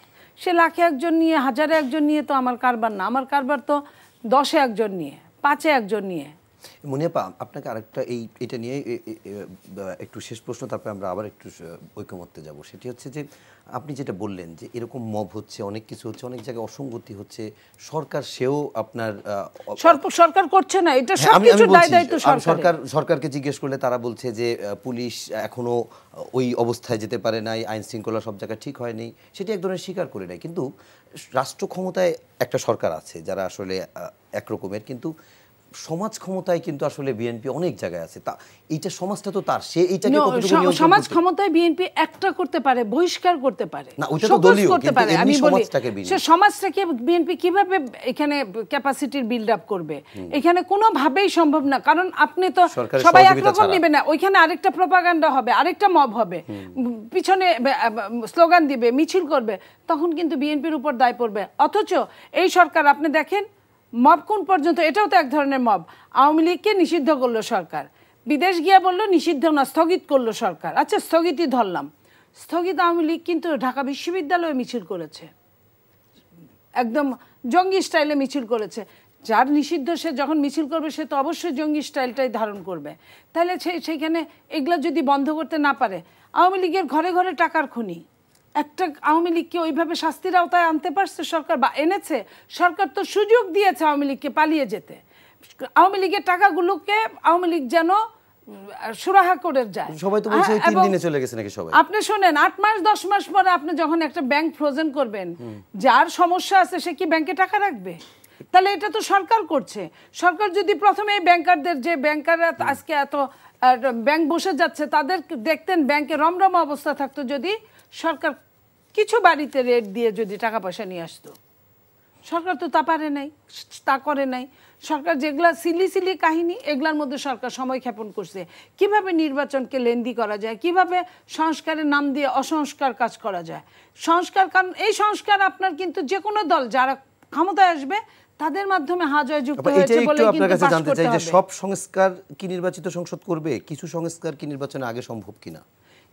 সে লাখে একজন নিয়ে, হাজারে একজন নিয়ে তো আমার কারবার না। আমার কারবার তো 10-এ একজন নিয়ে, 5-এ একজন নিয়ে। মুনিয়াপা, আপনাকে আরেকটা এটা নিয়ে একটু শেষ প্রশ্ন, তারপরে আমরা আবার একটু ঐকমত্যে যাব। সেটি হচ্ছে যে আপনি যেটা বললেন যে এরকম মব হচ্ছে, অনেক কিছু হচ্ছে, অনেক জায়গায় অসঙ্গতি হচ্ছে, সরকার সেও আপনার সরকার করছে না, এটা সবকিছু দায়িত্ব সরকারকে জিজ্ঞেস করলে তারা বলছে যে পুলিশ এখনো ওই অবস্থায় যেতে পারে নাই, আইন শৃঙ্খলা সব জায়গায় ঠিক হয়নি, সেটি এক ধরনের স্বীকার করে নেয়। কিন্তু রাষ্ট্র ক্ষমতায় একটা সরকার আছে যারা আসলে একরকমের, কিন্তু সমাজ ক্ষমতায় কিন্তু আসলে বিএনপি অনেক জায়গায় আছে। তা এইটা সমাজটা তো তার, সে এইটাকে কতটুকু নিয়ন্ত্রণ, সমাজ ক্ষমতায় বিএনপি একটা করতে পারে, বহিষ্কার করতে পারে না, ওইটা তো দলীয়, কিন্তু আমি বলি সে সমাজটাকে বিএনপি কিভাবে এখানে ক্যাপাসিটির বিল্ড আপ করবে, এখানে কোনোভাবেই সম্ভব না। কারণ আপনি তো সবাই একরকম নেবে না, ওইখানে আরেকটা প্রপাগান্ডা হবে, আরেকটা মব হবে, পিছনে স্লোগান দিবে, মিছিল করবে, তখন কিন্তু বিএনপির উপর দায় পড়বে। অথচ এই সরকার আপনি দেখেন মব কোন পর্যন্ত, এটাও তো এক ধরনের মব। আওয়ামী লীগকে নিষিদ্ধ করলো সরকার, বিদেশ গিয়া বললো নিষিদ্ধ না, স্থগিত করলো সরকার। আচ্ছা, স্থগিতই ধরলাম, স্থগিত আওয়ামী লীগ কিন্তু ঢাকা বিশ্ববিদ্যালয়ে মিছিল করেছে, একদম জঙ্গি স্টাইলে মিছিল করেছে। যার নিষিদ্ধ সে যখন মিছিল করবে, সে তো অবশ্যই জঙ্গি স্টাইলটাই ধারণ করবে। তাহলে সেইখানে এগুলো যদি বন্ধ করতে না পারে, আওয়ামী লীগের ঘরে ঘরে টাকার খনি, একটা আওয়ামী লীগকে ওইভাবে শাস্তির আওতায় আনতে পারছে সরকার, বা এনেছে সরকার? তো সুযোগ দিয়েছে আওয়ামী লীগকে পালিয়ে যেতে। আওয়ামী লীগের টাকাগুলোকে আওয়ামী লীগ যেন সুরাহা করে যায়। সবাই তো বলছে 3 দিনে চলে গেছে নাকি সবাই। আপনি শুনেন, 8 মাস 10 মাস পরে আপনি যখন একটা ব্যাংক ফ্রোজেন করবেন, যার সমস্যা আছে সে কি ব্যাংকে টাকা রাখবে? তাহলে এটা তো সরকার করছে। সরকার যদি প্রথমে ব্যাংকারদের, যে ব্যাংকাররা আজকে এত ব্যাংক বসে যাচ্ছে, তাদের দেখতেন ব্যাংকে রমরমা অবস্থা থাকতো, যদি সরকার কিছু বাড়িতে রেট দিয়ে যদি টাকা পয়সা নিয়ে আসতো। সরকার তো তা পারে নাই, তা করে নাই। সরকার যেগুলা সিলি কাহিনী, এগুলার মধ্যে সরকার সময় ক্ষেপণ করছে। কিভাবে নির্বাচনকে লেন্দি করা যায়, কিভাবে সংস্কারের নাম দিয়ে অসংস্কার কাজ করা যায়। সংস্কার, কারণ এই সংস্কার আপনার কিন্তু যে কোনো দল যারা ক্ষমতায় আসবে তাদের মাধ্যমে হাজয় যুক্ত হয়েছে বলে কিন্তু পাস করতে হবে। যে সব সংস্কার কি নির্বাচিত সংসদ করবে, কিছু সংস্কার কি নির্বাচনে আগে সম্ভব কিনা,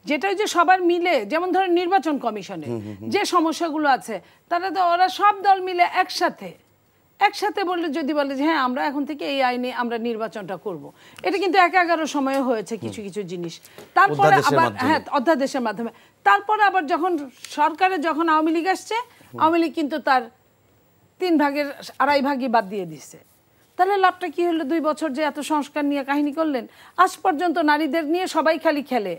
যেটা যে সবার মিলে, যেমন ধরেন নির্বাচন কমিশনে যে সমস্যাগুলো আছে, তারা তো ওরা সব দল মিলে একসাথে বললে, যদি বলে যে হ্যাঁ আমরা এখন থেকে এই আইনে আমরা নির্বাচনটা করব, এটা কিন্তু 11 সময়ে হয়েছে কিছু কিছু জিনিস। তারপরে আবার হ্যাঁ অধ্যাদেশের মাধ্যমে, তারপরে আবার যখন সরকারে যখন আওয়ামী লীগ আসছে, আওয়ামী লীগ কিন্তু তার 3 ভাগের 2.5 ভাগই বাদ দিয়ে দিছে। তাহলে লাভটা কি হলো? 2 বছর যে এত সংস্কার নিয়ে কাহিনী করলেন, আজ পর্যন্ত নারীদের নিয়ে সবাই খালি খেলে।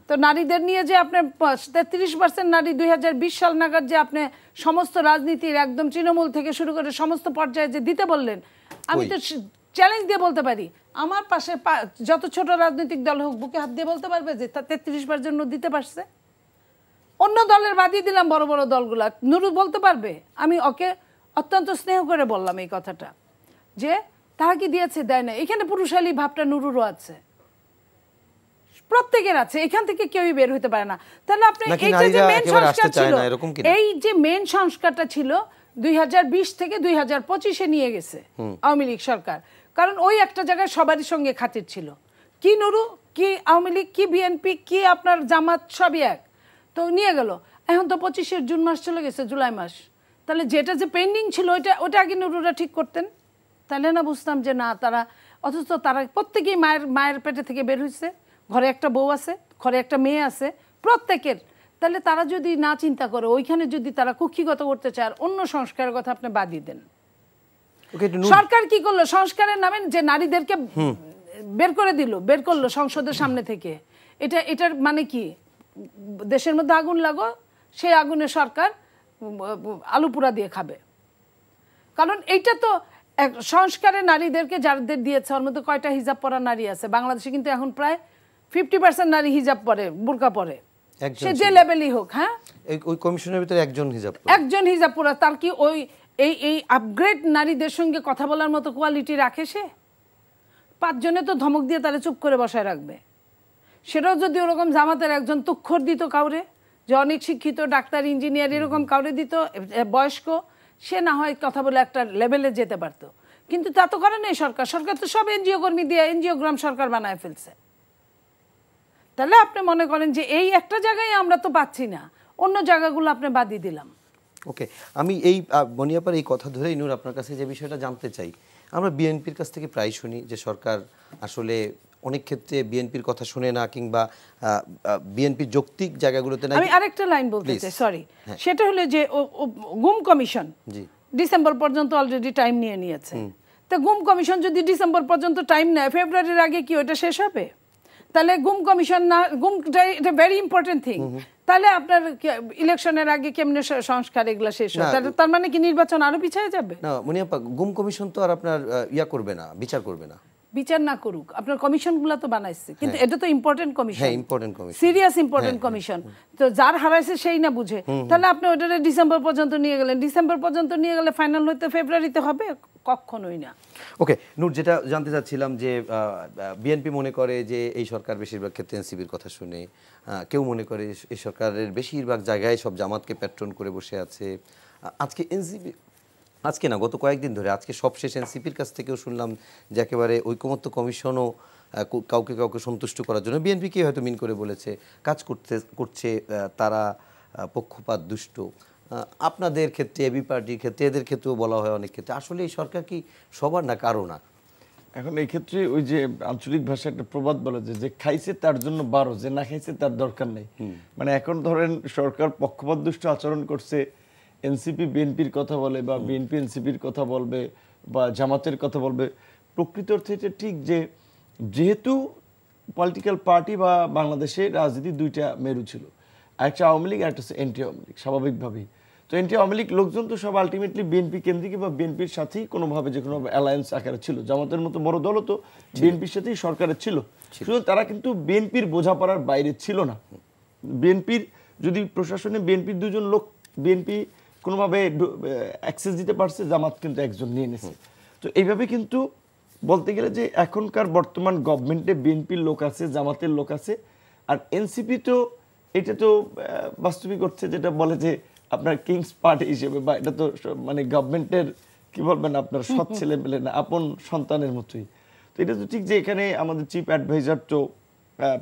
তো নারীদের নিয়ে যে আপনি 33% নারী 2020 সাল নাগাদ যে আপনি সমস্ত রাজনীতির একদম তৃণমূল থেকে শুরু করে সমস্ত পর্যায়ে যে দিতে বললেন, আমি তো চ্যালেঞ্জ দিয়ে বলতে পারি, আমার পাশে যত ছোট রাজনৈতিক দল হোক বুকে হাত দিয়ে বলতে পারবে যে 33% দিতে পারছে। অন্য দলের বাদিয়ে দিলাম, বড় বড় দলগুলা, নুরু বলতে পারবে। আমি ওকে অত্যন্ত স্নেহ করে বললাম এই কথাটা, যে তারা কি দিয়েছে, দেয় না। এখানে পুরুষালী ভাবটা নুরুরও আছে, প্রত্যেকের আছে, এখান থেকে কেউই বের হতে পারে না। তাহলে আপনি এই যে মেন সংস্কার ছিল, এই যে মেন সংস্কারটা ছিল 2020 থেকে 2025-এ নিয়ে গেছে আওয়ামী লীগ সরকার, কারণ ওই একটা জায়গায় সবারই সঙ্গে খাতির ছিল। কি নুরু, কি আওয়ামী লীগ, কি বিএনপি, কি আপনার জামাত, সবই এক। তো নিয়ে গেল। এখন তো 25-এর জুন মাস চলে গেছে, জুলাই মাস। তাহলে যেটা যে পেন্ডিং ছিল ওটা আগে নুরুরা ঠিক করতেন, তাহলে না বুঝতাম যে না তারা, অথচ তারা প্রত্যেকেই মায়ের পেটে থেকে বের হয়েছে, ঘরে একটা বউ আছে, ঘরে একটা মেয়ে আছে প্রত্যেকের। তাহলে তারা যদি না চিন্তা করে, ওইখানে যদি তারা কুক্ষিগত করতে চায়, আর অন্য সংস্কারের কথা আপনি বাদই দেন। সরকার কি করলো? সংস্কারের নামে যে নারীদেরকে বের করলো সংসদের সামনে থেকে। এটার মানে কি? দেশের মধ্যে আগুন লাগো, সেই আগুনে সরকার আলু পোড়া দিয়ে খাবে। কারণ এইটা তো সংস্কারে নারীদেরকে যাদের দিয়েছে, ওর মধ্যে কয়টা হিজাব পরা নারী আছে বাংলাদেশে? কিন্তু এখন প্রায় 50% নারী হিজাব পরে, বোরকা পরে, সে যে লেভেলই হোক। হ্যাঁ, ওই কমিশনের ভিতরে একজন হিজাব পরা, তার কি ওই এই আপগ্রেড নারীদের সঙ্গে কথা বলার মতো কোয়ালিটি রাখে সে? 5 জনে তো ধমক দিয়ে তারা চুপ করে বসায় রাখবে। সেটাও যদি ওরকম জামাতের একজন তুক্ষর দিত কাউরে, যে অনেক শিক্ষিত ডাক্তার, ইঞ্জিনিয়ার, এরকম কাউরে দিত, বয়স্ক, সে না হয় কথা বলে একটা লেভেলে যেতে পারতো। কিন্তু তা তো করে নাই সরকার। সরকার তো সব এনজিও কর্মী দিয়ে এনজিওগ্রাম সরকার বানায় ফেলছে। তাহলে আপনি মনে করেন যে এই একটা জায়গায় আমরা তো পাচ্ছি না, অন্য জায়গাগুলো আপনি বাদই দিলাম। ওকে, আমি এই মনিয়াপার এই কথা ধরেই নূর আপনার কাছে যে বিষয়টা জানতে চাই, আমরা বিএনপির কাছ থেকে প্রায় শুনি যে সরকার আসলে অনেক ক্ষেত্রে বিএনপির কথা শুনে না, কিংবা বিএনপির যৌক্তিক জায়গাগুলোতে না। আমি আরেকটা লাইন বলতে চাই, সরি, সেটা হলো যে গুম কমিশন ডিসেম্বর পর্যন্ত অলরেডি টাইম নিয়েছে। তো গুম কমিশন যদি ডিসেম্বর পর্যন্ত টাইম নেয়, ফেব্রুয়ারির আগে কি ওটা শেষ হবে? তাহলে গুম কমিশন না, এটা ভেরি ইম্পর্টেন্ট থিং। তাহলে আপনার ইলেকশনের আগে কেমনে সংস্কার এগুলা শেষ হয়? তার মানে কি নির্বাচন আরো পিছিয়ে যাবে? না মনিয়াপা, গুম কমিশন তো আর আপনার করবে না, বিচার করবে না। বিচার না করুক, আপনার কমিশনগুলো তো বানাইছে, কিন্তু এটা তো ইম্পর্টেন্ট কমিশন, হ্যাঁ important commission, serious important commission. তো যার হারাইছে সেই না বুঝে, তাহলে আপনি ওটা ডিসেম্বর পর্যন্ত নিয়ে গেলেন। ডিসেম্বর পর্যন্ত নিয়ে গেলে ফাইনাল হইতে ফেব্রুয়ারিতে হবে? কখনোই না। ওকে নূর, যেটা জানতে চাচ্ছিলাম যে বিএনপি মনে করে যে এই সরকার বেশিরভাগ ক্ষেত্রে এনসিপির কথা শুনে, কেউ মনে করে এই সরকারের বেশিরভাগ জায়গায় সব জামাতকে প্যাট্রন করে বসে আছে। আজকে এনসিপি, আজকে না গত কয়েকদিন ধরে, আজকে সবশেষ এনসিপির কাছ থেকেও শুনলাম যে একেবারে ঐকমত্য কমিশনও কাউকে সন্তুষ্ট করার জন্য বিএনপিকে হয়তো মিন করে বলেছে কাজ করছে তারা পক্ষপাত দুষ্ট। আপনাদের ক্ষেত্রে, এবি পার্টির ক্ষেত্রে, এদের ক্ষেত্রেও বলা হয় অনেক ক্ষেত্রে। আসলে এই সরকার কি সবার না কারো না? এখন এই ক্ষেত্রে ওই যে আঞ্চলিক ভাষায় একটা প্রবাদ বলে যে খাইছে তার জন্য 12, যে না খাইছে তার দরকার নেই। মানে এখন ধরেন সরকার পক্ষপাত দুষ্ট আচরণ করছে, এনসিপি বিএনপির কথা বলে, বা বিএনপি এনসিপির কথা বলবে, বা জামাতের কথা বলবে। প্রকৃত অর্থে এটা ঠিক যে যেহেতু পলিটিক্যাল পার্টি বা বাংলাদেশের রাজনীতি 2টা মেরু ছিল, একটা আওয়ামী লীগ আর একটা হচ্ছে এনটি আওয়ামী লীগ, স্বাভাবিকভাবেই। তো এনটি আওয়ামী লীগ লোকজন তো সব আলটিমেটলি বিএনপি কেন্দ্রিক বা বিএনপির সাথেই কোনোভাবে যে কোনো অ্যালায়েন্স আকারে ছিল। জামাতের মতো বড় দলও তো বিএনপির সাথেই সরকারের ছিল, শুধু তারা কিন্তু বিএনপির বোঝাপড়ার বাইরে ছিল না। বিএনপির যদি প্রশাসনে বিএনপির 2জন লোক বিএনপি কোনোভাবে অ্যাক্সেস দিতে পারছে, জামাত কিন্তু একজন নিয়ে নিয়েছে। তো এইভাবে কিন্তু বলতে গেলে যে এখনকার বর্তমান গভর্নমেন্টে বিএনপির লোক আছে, জামাতের লোক আছে, আর এনসিপি তো এটা তো বাস্তবিক করছে যেটা বলে যে আপনার কিংস পার্টি হিসেবে, বা এটা তো মানে গভর্নমেন্টের কি বলবেন আপনার সৎ ছেলে পেলে না, আপন সন্তানের মতোই। তো এটা তো ঠিক যে এখানে আমাদের চিফ অ্যাডভাইজার তো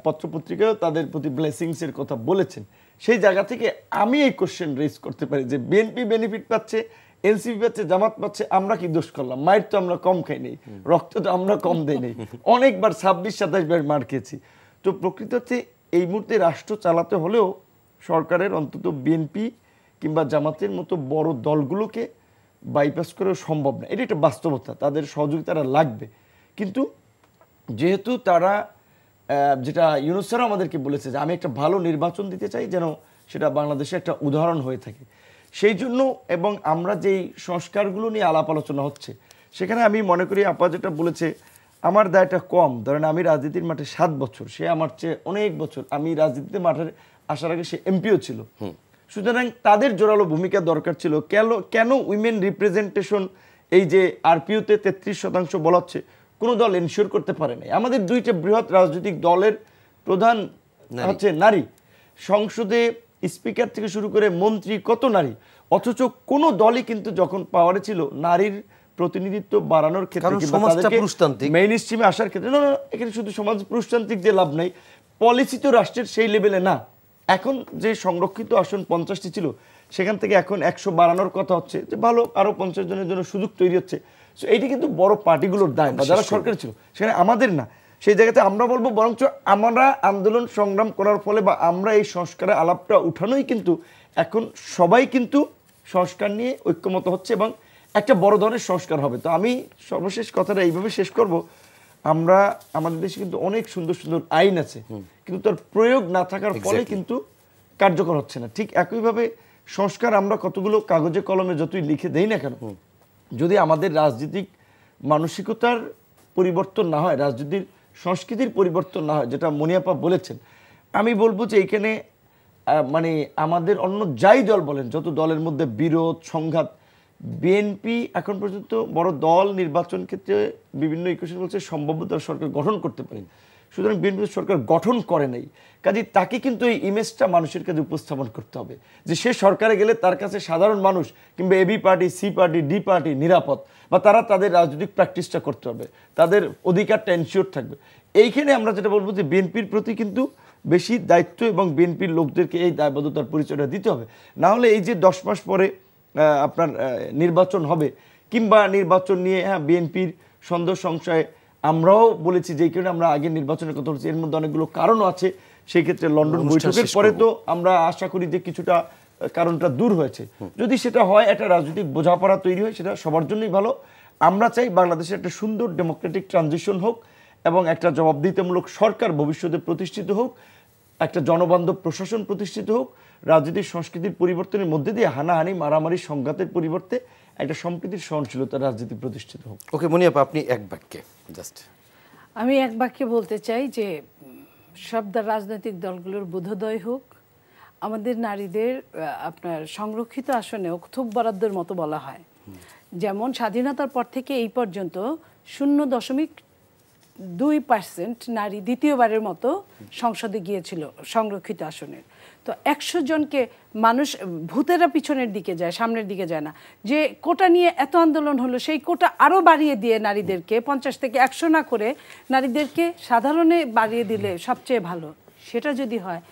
পত্রপত্রিকায়ও তাদের প্রতি ব্লেসিংসের কথা বলেছেন। সেই জায়গা থেকে আমি এই কোশ্চেন রেজ করতে পারি যে বিএনপি বেনিফিট পাচ্ছে, এনসিপি পাচ্ছে, জামাত পাচ্ছে, আমরা কি দোষ করলাম? মায়ের তো আমরা কম খাই নেই, রক্ত তো আমরা কম দেই নেই, অনেকবার 26-27 বার মার খেয়েছি। তো প্রকৃত হচ্ছে এই মুহূর্তে রাষ্ট্র চালাতে হলেও সরকারের অন্তত বিএনপি কিংবা জামাতের মতো বড় দলগুলোকে বাইপাস করা সম্ভব না। এটা একটা বাস্তবতা, তাদের সহযোগিতারা লাগবে। কিন্তু যেহেতু তারা যেটা ইউনূস স্যার আমাদেরকে বলেছে যে আমি একটা ভালো নির্বাচন দিতে চাই যেন সেটা বাংলাদেশে একটা উদাহরণ হয়ে থাকে, সেই জন্য এবং আমরা যেই সংস্কারগুলো নিয়ে আলাপ আলোচনা হচ্ছে সেখানে আমি মনে করি আপা যেটা বলেছে আমার দায়টা কম। ধরেন আমি রাজনীতির মাঠে 7 বছর, সে আমার চেয়ে অনেক বছর, আমি রাজনীতিতে মাঠে আসার আগে সে এমপিও ছিল। সুতরাং তাদের জোরালো ভূমিকা দরকার ছিল। কেন উইমেন রিপ্রেজেন্টেশন এই যে আরপিওতে 33% বলা হচ্ছে কোনো দল এনশিওর করতে পারে নাই। আমাদের 2টা বৃহৎ রাজনৈতিক দলের প্রধান হচ্ছে নারী, সংসদে স্পিকার থেকে শুরু করে মন্ত্রী কত নারী, অথচ কোনো দলই কিন্তু যখন পাওয়ারে ছিল নারীর প্রতিনিধিত্ব বাড়ানোর ক্ষেত্রে মেইন স্ট্রিমে আসার ক্ষেত্রে না, এখানে শুধু সমাজ পুরুষতান্ত্রিক যে লাভ নাই, পলিসি তো রাষ্ট্রের সেই লেভেলে না। এখন যে সংরক্ষিত আসন 50টি ছিল সেখান থেকে এখন 100 বাড়ানোর কথা হচ্ছে, যে ভালো আরো 50 জনের জন্য সুযোগ তৈরি হচ্ছে। সো এইটা কিন্তু বড় পার্টিগুলোর দায় বা যারা সরকার ছিল, সেখানে আমাদের না। সেই জায়গাতে আমরা বলবো বরঞ্চ আমরা আন্দোলন সংগ্রাম করার ফলে বা আমরা এই সংস্কারের আলাপটা উঠানোই কিন্তু এখন সবাই কিন্তু সংস্কার নিয়ে ঐক্যমত হচ্ছে এবং একটা বড় ধরনের সংস্কার হবে। তো আমি সর্বশেষ কথাটা এইভাবে শেষ করব, আমরা আমাদের দেশে কিন্তু অনেক সুন্দর সুন্দর আইন আছে, কিন্তু তার প্রয়োগ না থাকার ফলে কিন্তু কার্যকর হচ্ছে না। ঠিক একইভাবে সংস্কার আমরা কতগুলো কাগজে কলমে যতই লিখে দেই না কেন, যদি আমাদের রাজনৈতিক মানসিকতার পরিবর্তন না হয়, রাজনীতির সংস্কৃতির পরিবর্তন না হয়, যেটা মনিয়াপা বলেছেন, আমি বলবো যে এইখানে মানে আমাদের অন্য যাই দল বলেন, যত দলের মধ্যে বিরোধ সংঘাত, বিএনপি এখন পর্যন্ত বড় দল নির্বাচন ক্ষেত্রে বিভিন্ন ইকুয়েশন বলছে সম্ভাব্য সরকার গঠন করতে পারেন। সুতরাং বিএনপি সরকার গঠন করে নাই, কাজে তাকে কিন্তু এই ইমেজটা মানুষের কাছে উপস্থাপন করতে হবে যে সে সরকারে গেলে তার কাছে সাধারণ মানুষ কিংবা AB party, C party, D party নিরাপদ, বা তারা তাদের রাজনৈতিক প্র্যাকটিসটা করতে হবে, তাদের অধিকারটা এনশিওর থাকবে। এইখানে আমরা যেটা বলবো যে বিএনপির প্রতি কিন্তু বেশি দায়িত্ব এবং বিএনপির লোকদেরকে এই দায়বদ্ধতার পরিচয়টা দিতে হবে। না হলে এই যে 10 মাস পরে আপনার নির্বাচন হবে কিংবা নির্বাচন নিয়ে বিএনপির সন্দেহ সংশয় আমরাও বলেছি, যেই কারণে আমরা আগে নির্বাচনের কথা বলছি, এর মধ্যে অনেকগুলো কারণও আছে। সেই ক্ষেত্রে লন্ডন বৈঠকের পরে তো আমরা আশা করি যে কিছুটা কারণটা দূর হয়েছে। যদি সেটা হয়, একটা রাজনৈতিক বোঝাপড়া তৈরি হয়, সেটা সবার জন্যই ভালো। আমরা চাই বাংলাদেশে একটা সুন্দর ডেমোক্রেটিক ট্রানজিশন হোক এবং একটা জবাবদিহিতামূলক সরকার ভবিষ্যতে প্রতিষ্ঠিত হোক, একটা জনবান্ধব প্রশাসন প্রতিষ্ঠিত হোক, রাজনৈতিক সংস্কৃতির পরিবর্তনের মধ্যে দিয়ে হানাহানি মারামারি সংঘাতের পরিবর্তে একটা সম্প্রীতির সহনশীলতা রাজনীতি প্রতিষ্ঠিত হোক। ওকে মনিয়াপা, আপনি এক বাক্যে জাস্ট। আমি এক বাক্যে বলতে চাই যে সব রাজনৈতিক দলগুলোর বোধোদয় হোক, আমাদের নারীদের আপনার সংরক্ষিত আসনে খুব বরাদ্দের মতো বলা হয়, যেমন স্বাধীনতার পর থেকে এই পর্যন্ত 0.2% নারী দ্বিতীয়বারের মতো সংসদে গিয়েছিল সংরক্ষিত আসনের। তো 100 জনকে মানুষ ভূতেরা পিছনের দিকে যায়, সামনের দিকে যায় না। যে কোটা নিয়ে এত আন্দোলন হলো, সেই কোটা আরও বাড়িয়ে দিয়ে নারীদেরকে 50 থেকে 100 না করে নারীদেরকে সাধারণে বাড়িয়ে দিলে সবচেয়ে ভালো। সেটা যদি হয়,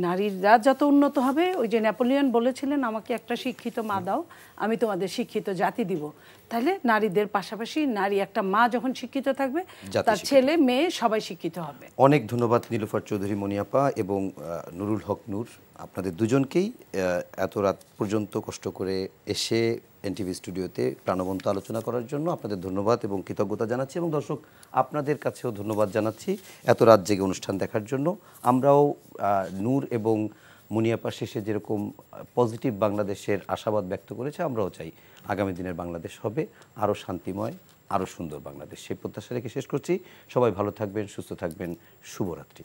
নারীরা যত উন্নত হবে, ওই যে নেপোলিয়ন বলেছিলেন আমাকে একটা শিক্ষিত মা দাও, আমি তোমাদের শিক্ষিত জাতি দিব। তাহলে নারীদের পাশাপাশি নারী একটা মা যখন শিক্ষিত থাকবে, তার ছেলে মেয়ে সবাই শিক্ষিত হবে। অনেক ধন্যবাদ নীলুফার চৌধুরী মনিয়াপা এবং নুরুল হক নূর, আপনাদের দুজনকেই এত রাত পর্যন্ত কষ্ট করে এসে এনটিভি স্টুডিওতে প্রাণবন্ত আলোচনা করার জন্য আপনাদের ধন্যবাদ এবং কৃতজ্ঞতা জানাচ্ছি। এবং দর্শক আপনাদের কাছেও ধন্যবাদ জানাচ্ছি এত রাত জেগে অনুষ্ঠান দেখার জন্য। আমরাও নূর এবং মুনিয়াপা শেষে যেরকম পজিটিভ বাংলাদেশের আশাবাদ ব্যক্ত করেছে, আমরাও চাই আগামী দিনের বাংলাদেশ হবে আরও শান্তিময়, আরও সুন্দর বাংলাদেশ। সেই প্রত্যাশা রেখে শেষ করছি। সবাই ভালো থাকবেন, সুস্থ থাকবেন। শুভরাত্রি।